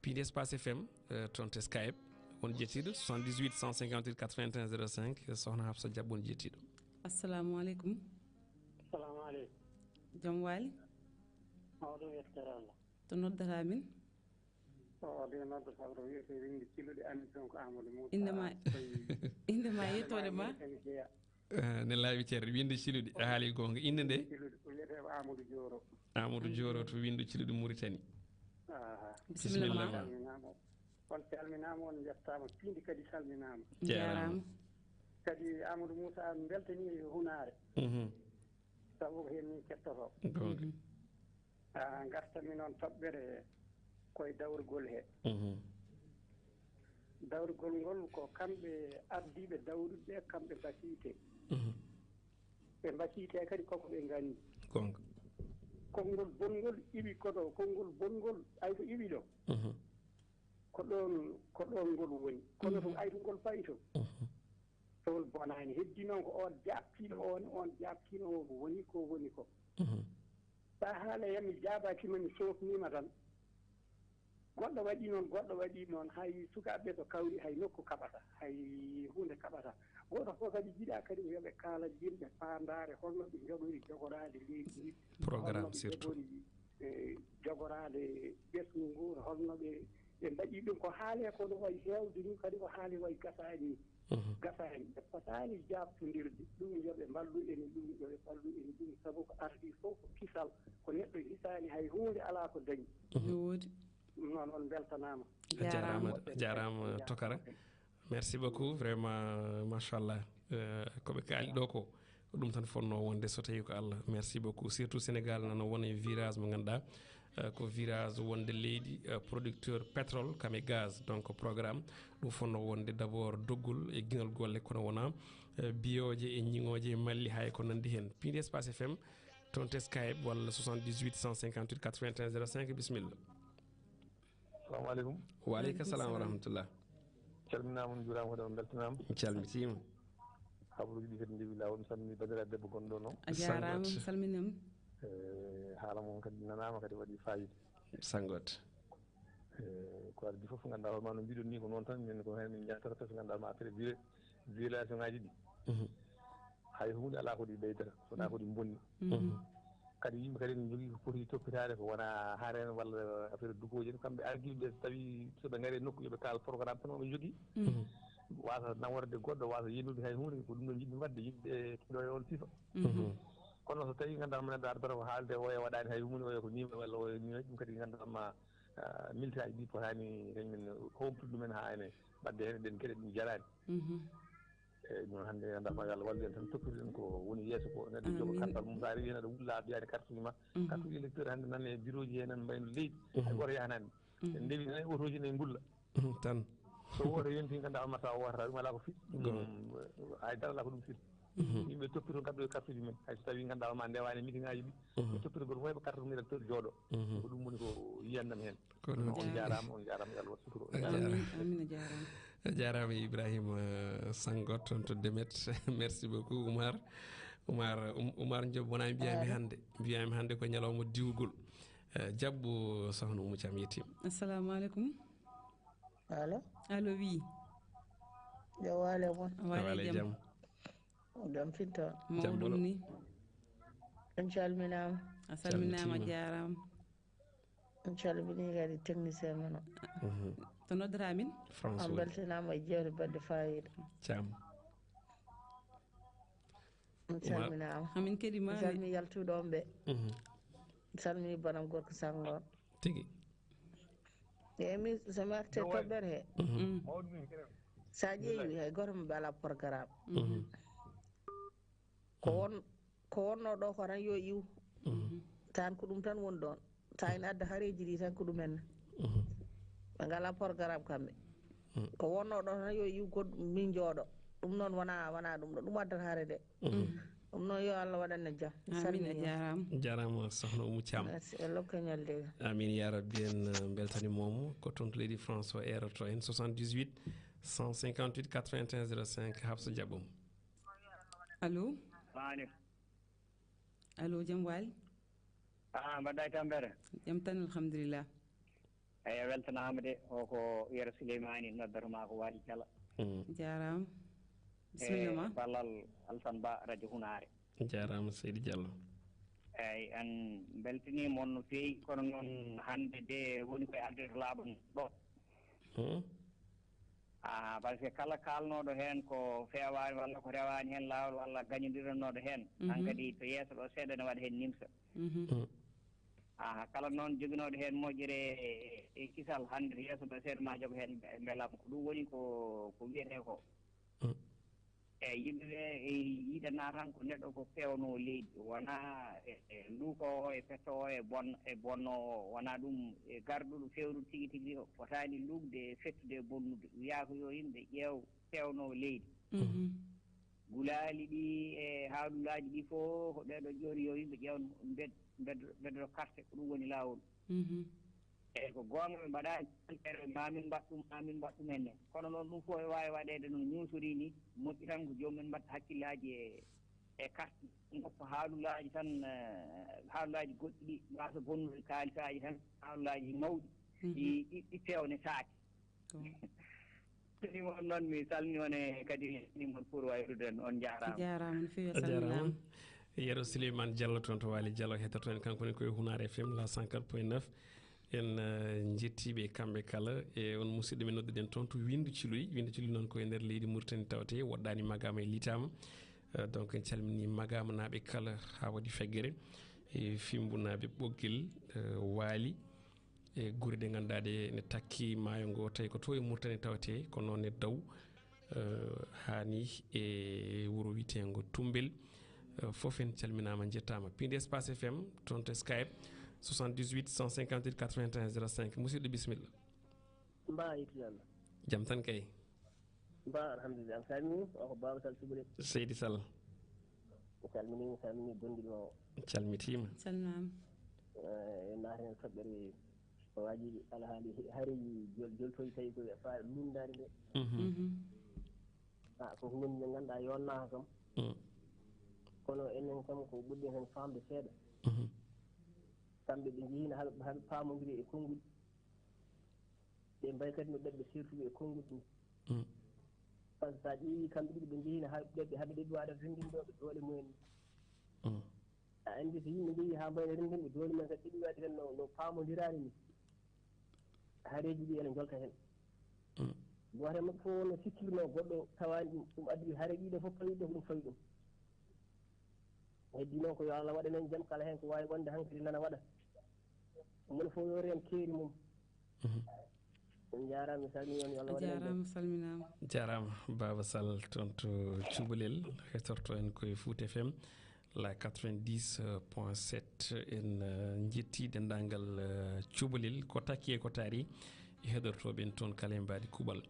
Piindi Espace FM toon to Skype on jettiɗo 78 158 81 05 sohna Hafsa Diabbo on jettiɗo assalamu aleykum assalamu aleykum jam waali mawɗum yettere Allah to noddata min o de noddo sabro wiyete windi ciluɗe émission ko Amadou Moussa indema yettode ma ne laawi ceerre winde ciluɗe a haali gonga inde nde ciluɗe ko wiyeteko Amadou Dioro Amadou Dioro to windu ciluɗe Mauritanie bisimilla on calminama on jettama Piindi kadi salminama jarama kadi Amadou Moussa beltani Hunare sabu ko hen min kettoto gartami noon toɓɓere koye dawrugol he dawrugol ngol ko kamɓe ardiɓe dawruɓe kamɓe mbasiyte ɓe mbasiyte kadi koko ɓe gandi gonga konngol bongol iwi koɗo konngol bongol ay ko iwi ɗo ko ɗon ngol woni kono to ay to ngol fayi to towol bonani heddi noon ko on jaɓtino on jaɓtino o woni ko woni ko sa haala yami jaabakima mi sofnima tan goɗɗo waɗi noon hay sukaɓe to kawri hay nokku kaɓata hay hunde kaɓata goto fof kadi jiiɗa kadi yoɓe kaala yimɓe fandare holno ɓe jogori jogorade leydi programme surtout jogorade ɓesgu ngu holno ɓe mbaɗi ɗum ko haale ko no wayi hewde ni kadi ko haali wayi gasani ɓe potani jabtodirde ɗum yoɓe mballu ene ɗum saabu ko ardi fof ko kisal ko neɗɗo hisani hay hunde ala ko dañi woodi noon on beltanama jarama Tokara merci beaucoup vraiment machallah koɓe kaali ɗo ko ɗum tan fonno wonde so tawi ko Allah merci beaucoup surtout Sénégal nana wona e virage mo ganduɗa ko virage wonde leydi producteur pétrole kame gaz donc programme ɗum fonno wonde d' abord doggol e guinal golle kono wona biyoje e ñiŋoje malli hay ko nandi hen Piindi Espace FM toon te Skype walla 78 158 81 05 bisimilla assalamu aleykum waaleykum salam wa rahmatullah calminama on juurama hoɗe on beltanama calmitima habaruji ɗi kadi ndewi lawol mi salmini bandiraɓe debbo gonɗo noon a jarama mi salminama haala moon kadi nanama kadi waɗi fayida sangote ko ardi foof ganduɗa hoorema no mbiɗon ni ko noon tan min ko hen min jantata so ganduɗa ma après violation ngaji ɗi hay hunde ala ko ɗi ɓeydata sona ko ɗi bonni kadi yimɓe kadi ne jogui ko poti toppitade ko wona haren walla affaire dukoji kamɓe ardiɓe so tawi soɓe gaari nokku yooɓe kaal programme tan oɓe jogui wasa naworde goɗɗo wasa yennude hay hunde ko ɗum ɗo jiɗmi wadde yimɓe keɗo e on sifa kono so tawi ganduɗama neɗɗo ardata ko haalde oya waɗani hay hunde oya ko nima walla oya nima ɗum kadi ganduɗama militaji ɗi potani kañumen homtude ɗumen ha ene wadde hen ɗen gueɗe ɗum jarani eyyi noon hannde ganduɗama yo Allah wallu en tan toppitoɗen ko woni yeeso ko neɗɗo jogo kartal mum sa rewi neɗɗo wulla ɓiyani carte uji ma carte uji électeur hannde nan e bureau ji hen mbayno leydi hay goto yahanani en ndewi tan e auto ji ne ngulla tan so woto yonti ganduɗa mata o watata ɗum ala ko fiɗɗi haydara ala ko ɗum fiɗɗi yimɓe toppito gaddo e carte uji men hay so tawi ganduɗa ma ndewani meeting ngaji ɗi ɓe toppito goto fof heɓa carte mum électeur jooɗo ko ɗum woni ko yiyannam hen on jarama yo Allah wat suturo amina jarama jarama Ibrahima Sangot on to Demet merci beaucoup Oumar Diop wona mbiyami hande ko ñalawma diwgol jabbo sohna Oumou Thiam yettima. assalamu aleykum. allo wi jawale mon wale jam jam finta mawɗum ni on calminama a salminama jarama on calmini kadi technicien men o to noddata min on beltanama e jewte badde fayida cam on calminama amin kadi mami salmi yaltuɗon ɓe salmini banam gorko Sangor tigi mi somi arte toɓɓere he sa ƴeewi hay goto mo ɓe ala programme ko wonno ɗo ko tan yo iw tan ko ɗum tan woni ɗon ta ina adda hareji ɗi tan ko ɗumen ɓe ngala programme kamɓe ko wonno ɗo tan yo iw goɗɗum min jooɗo ɗum noon wona ɗum ɗo ɗum addata haare de ɗum noon yo Allah waɗanne jaam jarama sohna Oumou Thiam lokkañalde amin ya rabbi en beltanimomo ko toon to leydi France o eroto en 78 158 81 05 Hafsa Diabom. allo allo jam wali mbaɗɗa e tampere jam tan alhamdulillah eyi weltanama de o ko Yero Souleymani noddatoma ko Waali Dialo jarama bisimillama ballal Alsane Ba radio Hunare jarama seydi Diallo eyyi en beltanima on no feewi kono noon hande de woni koye addete laaɓan ɗo par ce que kala kalnoɗo hen ko fewani walla ko rewani hen lawol walla gañodirannoɗo hen han kadi to yeeso ɗo seeɗa ne waɗa hen nimsa kala noon joguinoɗo hen moƴƴere e kisal hande to yeeso ɗo seeɗa ma joogo hen beelama ko ɗum woni ko wiyete ko eyyi yimɓeɓe yiɗana tan ko neɗɗo ko fewno leydi wona luuko o e fetto o e bonno o wona ɗum e garɗuɗo fewnude tigui tigui o fotani lugde fettude e bonnude wiya ko yo yimɓe ƴeew fewno leydi gulaali ɗi e haalullaji ɗi fof ko ɓeɗo joni yo yimɓe ƴeewno beddo carte ko ɗum woni lawol eyyi ko gonga ɓe mbaɗani mamin mbaɗɗum henne kono noon ɗum fof e wawi waɗede no ñuusori ni moƴƴi tan ko jomumen mbatta hakkillaji e carte goppa haalullaji tan haalullaji goɗɗi ɗi mbasa bonnude kaalisaji tan haalullaji mawɗi ɗi fewne saaki ɗum on noon mi salmini on e kadi nimon pour wayrude on jarama no fewi jarama Yero Souleymane Diallo toon to Waali Diallo hettoto en kankone koye Hunare FM la 104.9 en jettiɓe kamɓe kala e on musidɗo men nodduɗen toon to Windu Thiloy noon koye nder leydi Mauritanie tawate woɗɗani Magama e litama donc en calmini Magama naaɓe kala ha waɗi feggere e Fimbu naaɓe ɓoggel Waali e guure ɗe ganduɗa ɗe ne takki maayo ngo tawi ko to e Mauritanie tawate ko noon e daw hani e wuuro witego Tumbel fof en calminama jettama Piindi Espace FM toon to Skype 78 158 81 05 musidɗo bisimilla mba yettiyanno jaam tan kay mba alhamdulillah an salmini o ko Baba Sall Subule Seydi Sall mi salmini gondiɗo o calmitima salminama e naata hen toɓɓere o waji alhaali hari joltoyi tawi koye fa lundade nde koko woni nde ganduɗa yonnaka kam kono enen kam ko ɓurɗi hen famde seeɗa kamɓe ɓe jehina haɓe paamodiri e konnguli ɓe mbay kadi no ɓeɓɓe sertuɓe e konnguli ɗum par ce que sa ƴeewi kamɓe ɗiɗi ɓe jehina haɓe ɗeɗi waɗa rendinɗoɓe doole mumen a andi so yimɓe jeeyi ha mbayno rendinɓe doole mumen kadi ɗiɗi waɗi tan no paamodirani ni hareji ɗi ene jolta hen goto mabɓe fof no sikkirno goɗɗo tawani ɗum addi haare ɗiɗo fof fawi ɗo ko ɗum fawi ɗum heddi noon ko yo Allah waɗan en jaam kala hen ko wawi wonde hankkadi nana waɗa moni fof yo reen keeri mum on jarama mi salmini on yo Allah waɗan jarama salminama jarama Baba Sall toon to Cubalel hettorto en koye Foot FM la 90.7 en jetti dendagal Cubalel ko takki e ko taari e heɗortoɓe en toon kala e mbaɗi kuuɓal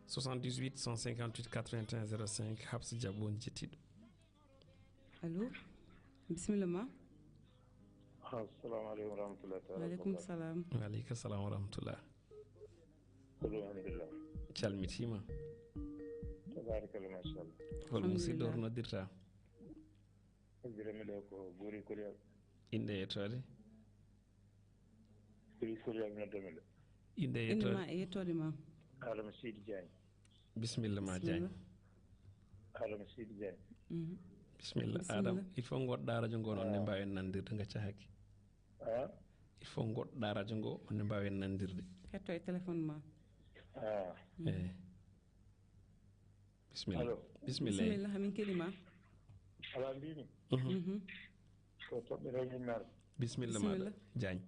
78 158 81 05 Habsa Diabo on jettiɗo allo bisimilla ma assalamu aleykum warahmatullahi taala waaleykum salam waaleykum salam wa rahmatullah alhamdulillah calmitima tabarakallah machallah hol musidɗo to noddirta hobbirami ɗo ko Guri Kourial inde yettode Guri Kourial noddami ɗo inde yettode ma Adama Sidi Diagne bisimilla ma Diagne Adama Sidi Diagne bisimilla Adama il faut goɗɗa radio ngo noon ne mbawen nandirde gacca hakke il faut goɗɗa radio ngo onne mbawen nandirde hetto e téléphone ma eyi bisimilla bisimilla hamin kelima ala mbimi ko toɓɓere yimnaɗo bisimilla maɗa Diagne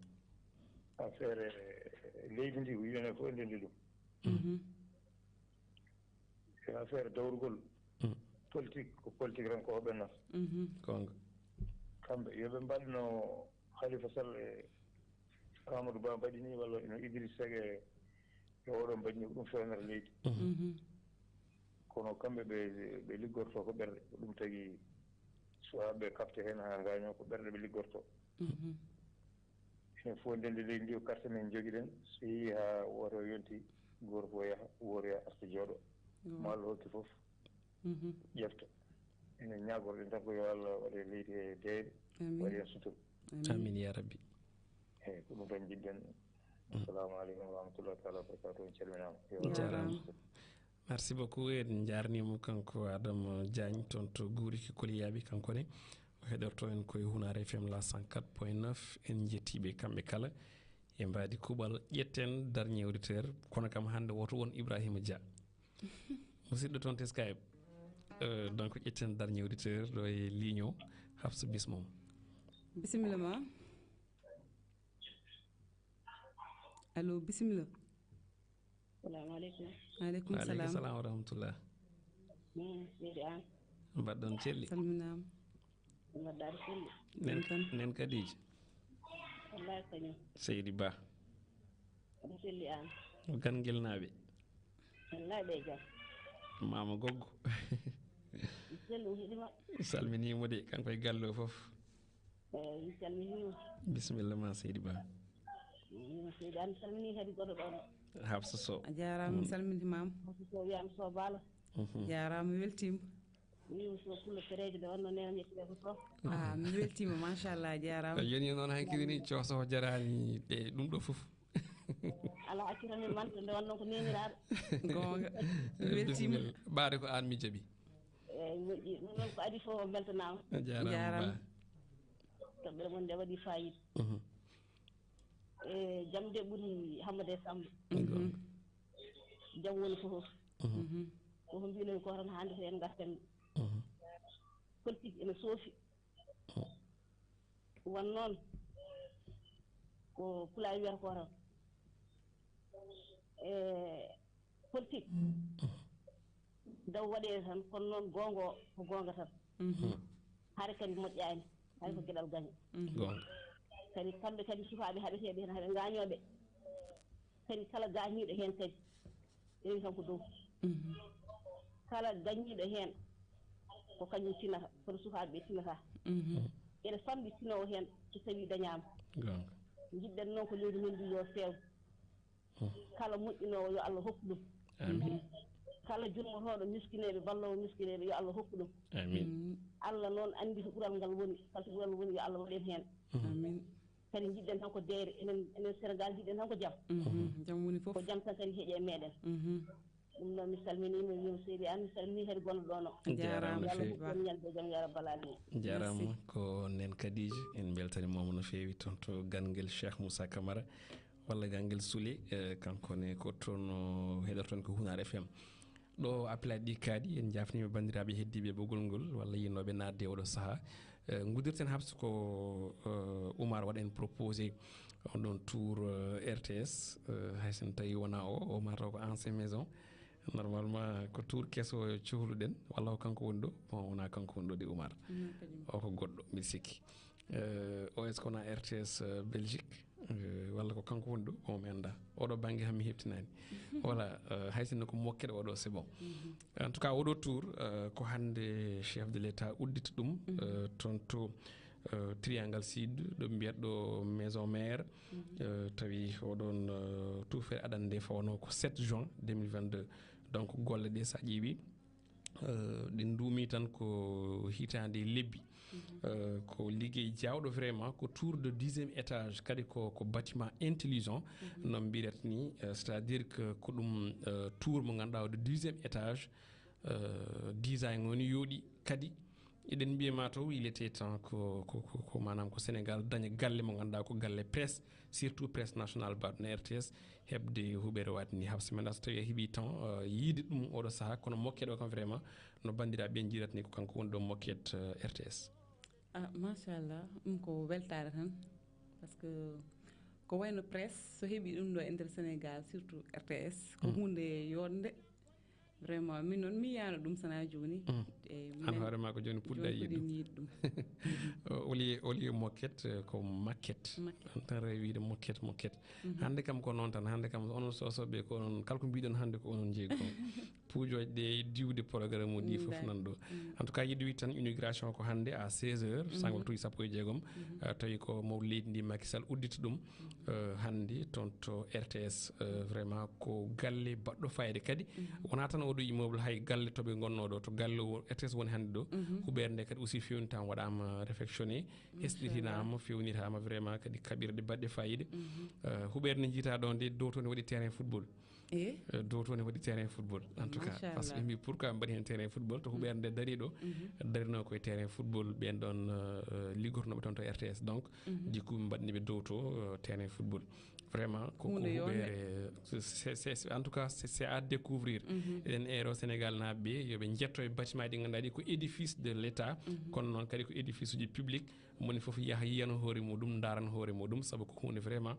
affaire leydi ndi ko yiyone fof ndendi ɗum e affaire dawrugol politique ko politique tan ko ɓennata gonga kamɓe yoɓe mbaɗno Khalifa Sall e Amadou Ba mbaɗini walla no Idriss Seck e oɗo mbaɗini ko ɗum fewnere leydi kono kamɓe ɓe liggorto ko ɓerɗe ko ɗum tagi suwaɓe kafte heen ha gaño ko ɓerɗe ɓe liggorto enen fof ndendi leydi ndi ko carte men jogiɗen so yeehi ha woto yonti goto ko yaha woto yaha arta jooɗo ma Allah hokki fof ƴefta enen ñagorɗen tan ko yo Allah waɗe leydi e deeɗe waɗi hen suturu amin ya rabbi eyyi ko ɗum tan jiɗɗen assalamu aleykum wa rahmatullahi taala wa barakatuh en calminama jarama merci beaucoup en jarnimo kanko Adama Diagne toon to Guriki Koliyaɓe kankone o heɗorto en koye Hunare FM la 104.9 en jettiɓe kamɓe kala e mbadi kuuɓal ƴetten dernier auditeur kono kam hande woto won Ibrahima Dia musidɗo toon teskaye donc ƴetten dernier auditeur ɗo e ligne o Hafsa Bismom bisimilla ma allo bisimilla assalamu aleykum aleykum salam wa rahmatullah seydi an mbaɗɗon celli salminama mbaɗɗaɗo celli nen kadiji wallahi kañum Seydi Ba aɗa celli an gangel naaɓe wallahi ɓe jam mama goggo celli hiɗima salminimo de kanko e galle o foof mi salminima bisimilla ma Seydi Ba seydi an salmini kadi goɗo ɗon Hafsa Sow a jarama mi salminimama Hafsa Sow wiyama Sow Bala jarama weltima mi so pulla fereje nde wonno nena ñettide ko fof mi weltima machallah jarama a yoni noon hanki woni cooso jarani ɗe ɗum ɗo foof ala accirami manta nde wonno ko neniraɗo gonga mi weltima ɓaade ko an mi jaaɓi eyyi moƴƴi ɗum noon ko adi fof o beltanama jarama toɓɓere mon nde waɗi fayida e jam de ɓuuri Hammade Samba jam woni fof koko mbinomi ko tan hande ko en garten politique ene soofi won noon ko Pulaar wiyata ko tan e politique daw waɗe tan kono noon gonga ko gonga tan haade kadi moƴƴani hay ko gueɗal gaña kadi kamɓe kadi sukaɓe haɓeteɓe hen haɓe gañoɓe kadi kala gañiɗo hen kadi rewi tan ko dow kala gañiɗo hen ko kañum tinata kono sukaɓeɓe tinata ene famɗi tinowo hen so tawi dañama jiɗɗen noon ko leydi men ndi yo few kala moƴƴinowo yo Allah hokku ɗum kala jurmotoɗo miskineɓe ballowo miskineɓe yo Allah hokku ɗum Allah noon andi to ɓural ngal woni kala to ɓural woni yo Allah waɗen hen kadi jiɗɗen tan ko deere enen Sénégal jiɗɗen tan ko jaam jaam woni fof ko jaam tan kadi heeƴe meɗen ɗum noon mi salminima wimo Seydi An mi salmini kadi gonɗo ɗon o jarama fewi ñalde jaam ya rabbal alamin jarama ko nen Kadija en beltanimama no fewi toon to ganguel Cheikh Moussa Camara walla ganguel Souley kankone ko toon heɗorton ko Hunare FM ɗo appelaji ɗi kaaɗi en jafnima bandiraɓe heddiɓe ɓoggol ngol walla yinoɓe nadde oɗo saaha gudirten habso ko Oumar waɗa en proposé on ɗon tour RTS haysen tawi wona o mataw ko ancien maison normalement ko tour kesso cohluɗen walla ko kanko woni ɗo bon wona kanko woni ɗo de Oumar o ko goɗɗo mbiɗa sikki o est ce qu'on a RTS Belgique walla ko kanko woni ɗo bon mi anda oɗo banggue hammi heptinani voilà haysinno ko mokkeɗo oɗo c'est bon en tout cas oɗo tour ko hande chef de l'état uddita ɗum toon to triangle sud ɗo mbiyat ɗo maison mère tawi oɗon tuufere aɗande fawno ko 7 juin 2022 donc golle ɗe sa ƴeewi ɗin duumi tan ko hitande lebbi ko liggey jawɗo vraiment ko tour de 10e étage kadi ko bâtiment intelligent no mbiret ni c'est à dire que ko ɗum tour mo ganduɗa de 10e étage design woni yooɗi kadi eɗen mbiyama taw il était temps ko manam ko Sénégal daña galle mo ganduɗa ko galle presse surtout presse nationale baɗno RTS hebde huɓere wade ni habsa men so tawi a heeɓi temps yiide ɗum oɗo saaha kono mokkede o kam vraiment no bandiraɓe jiirat ni ko kanko woni ɗo mokket RTS. Machallah ɗum ko weltare tan par ce que ko wayno presse so heeɓi ɗum ɗo e nder Sénégal surtout RTS ko hunde yonde vraiment min noon mi yiyano ɗum sana joni an hoorema ko joni puɗɗa yiide ɗum oli moquette ko maquette on tan rewi wiide moquette hande kam ko noon tan hande kam onon sosoɓe ko onon kala ko mbiɗon hande ko onon jeeyi ko puujoje ɗe diwde programme uji ɗi foof nan ɗo en tout cas yiɗi wi tan inauguration ko hande à 16h sango waktuji 16 tawi ko mawɗo leydi ndi Macky Sall uddita ɗum hande toon to RTS vraiment ko galle baɗɗo fayde kadi wona tan oɗo immeuble hay galle toɓe gonnoɗo to galle RTS woni hande ɗo huɓere nde kadi aussi fewnitama waɗama réfectionné hesɗitinama fewnitama vraiment kadi kaɓirɗe baɗɗe fayida huɓere nde jiita ɗo nde dow to ne waɗi terrain football dow to ne waɗi terrain football en tout cas par ce que ɓe mbi pourquoi mbaɗi hen terrain football to huɓere nde daari ɗo darino koye terrain football ɓen ɗon liggornoɓe toon to RTS donc jikkuɓe mbaɗniɓe dow to terrain football vraiment ko huɓere en tout cas c'est à découvrir eɗen ero Sénégal naɓeɓe yoɓe jetto e bâtiment ɗi ganduɗa ɗi ko édifice de l' état kono noon kadi ko édifice uji public moni foof yaaha yiyano hoore muɗum darana hoore muɗum saabu ko hunde vraiment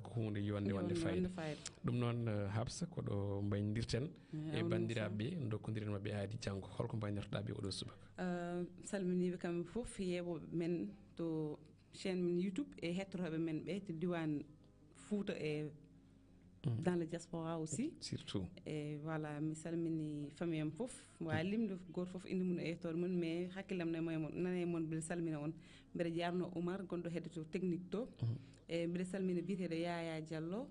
ko hunde yonde wonde fayida ɗum noon habsa koɗo mbaynodirten e bandiraɓeɓe dokkodiren mabɓe aadi janggo holko mbaynortoɗaɓe oɗo subaka salminiɓe kamɓe foof yeɓoɓe men to chaîne men YouTube e hettotoɓe men ɓe to diwan Fouta et dans le diaspora aussi surtout et voilà mi salmini famille am fof wa limde goto fof inde mum e yettode mum mais hakkillam nane moon mbiɗa salmina on mbiɗa jarno Oumar gonɗo hedde to technique to e mbiɗa salmina biyeteɗo Yaya Diallo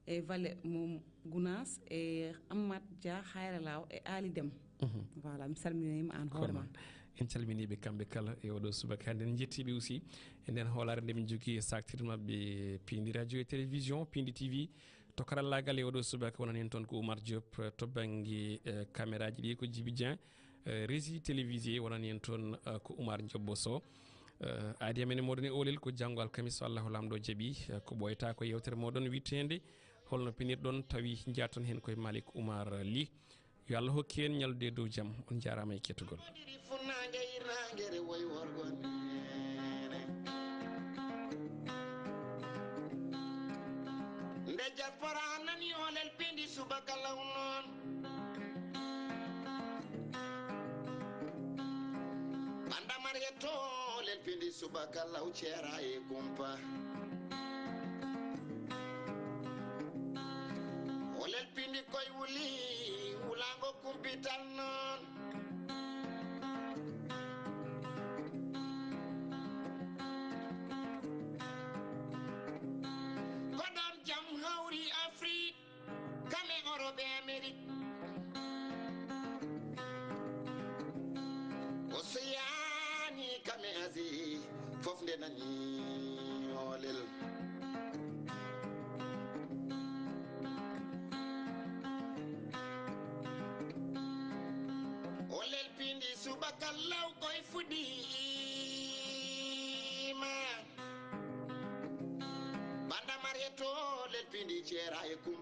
e Valle mum Gounas e Ammad Dia Hayra Law e Ali Dem voilà mi salminima an hoorema en calminiɓe kamɓe kala e oɗo subaka hande en jettiɓe aussi e nden hoolare nde min jogui e saktirde mabɓe Piindi radio et télévision Piindi TV to karallagal e oɗo subaka wonan hen toon ko Oumar Diop to banggue caméraji ɗi ko Djibi Dieng régie télévisé wonan hen toon ko Oumar Diobbo Sow aadi amen e moɗon e Olel ko janggo alkamis so Allahu lamɗo jaaɓi ko ɓoyata ko yewtere moɗon wittede holno pinirɗon tawi jatton hen koye Malick Oumar Ly yo Allah hokki en ñallude dow jaam on jarama e kettugol nde diaspora nani Olel Piindi Subaka law noon banda marietto Olel Piindi Subaka law ceera e kumpa Olel Piindi koye wuli wulango kumpital noon kodon jam hawri Afrique kame Europe e Amérique Océanie kame Asie fof nde nani Olel Olel Piindi Subaka law koye fuɗɗima banda marietto Olel Piindi ceera e kumpa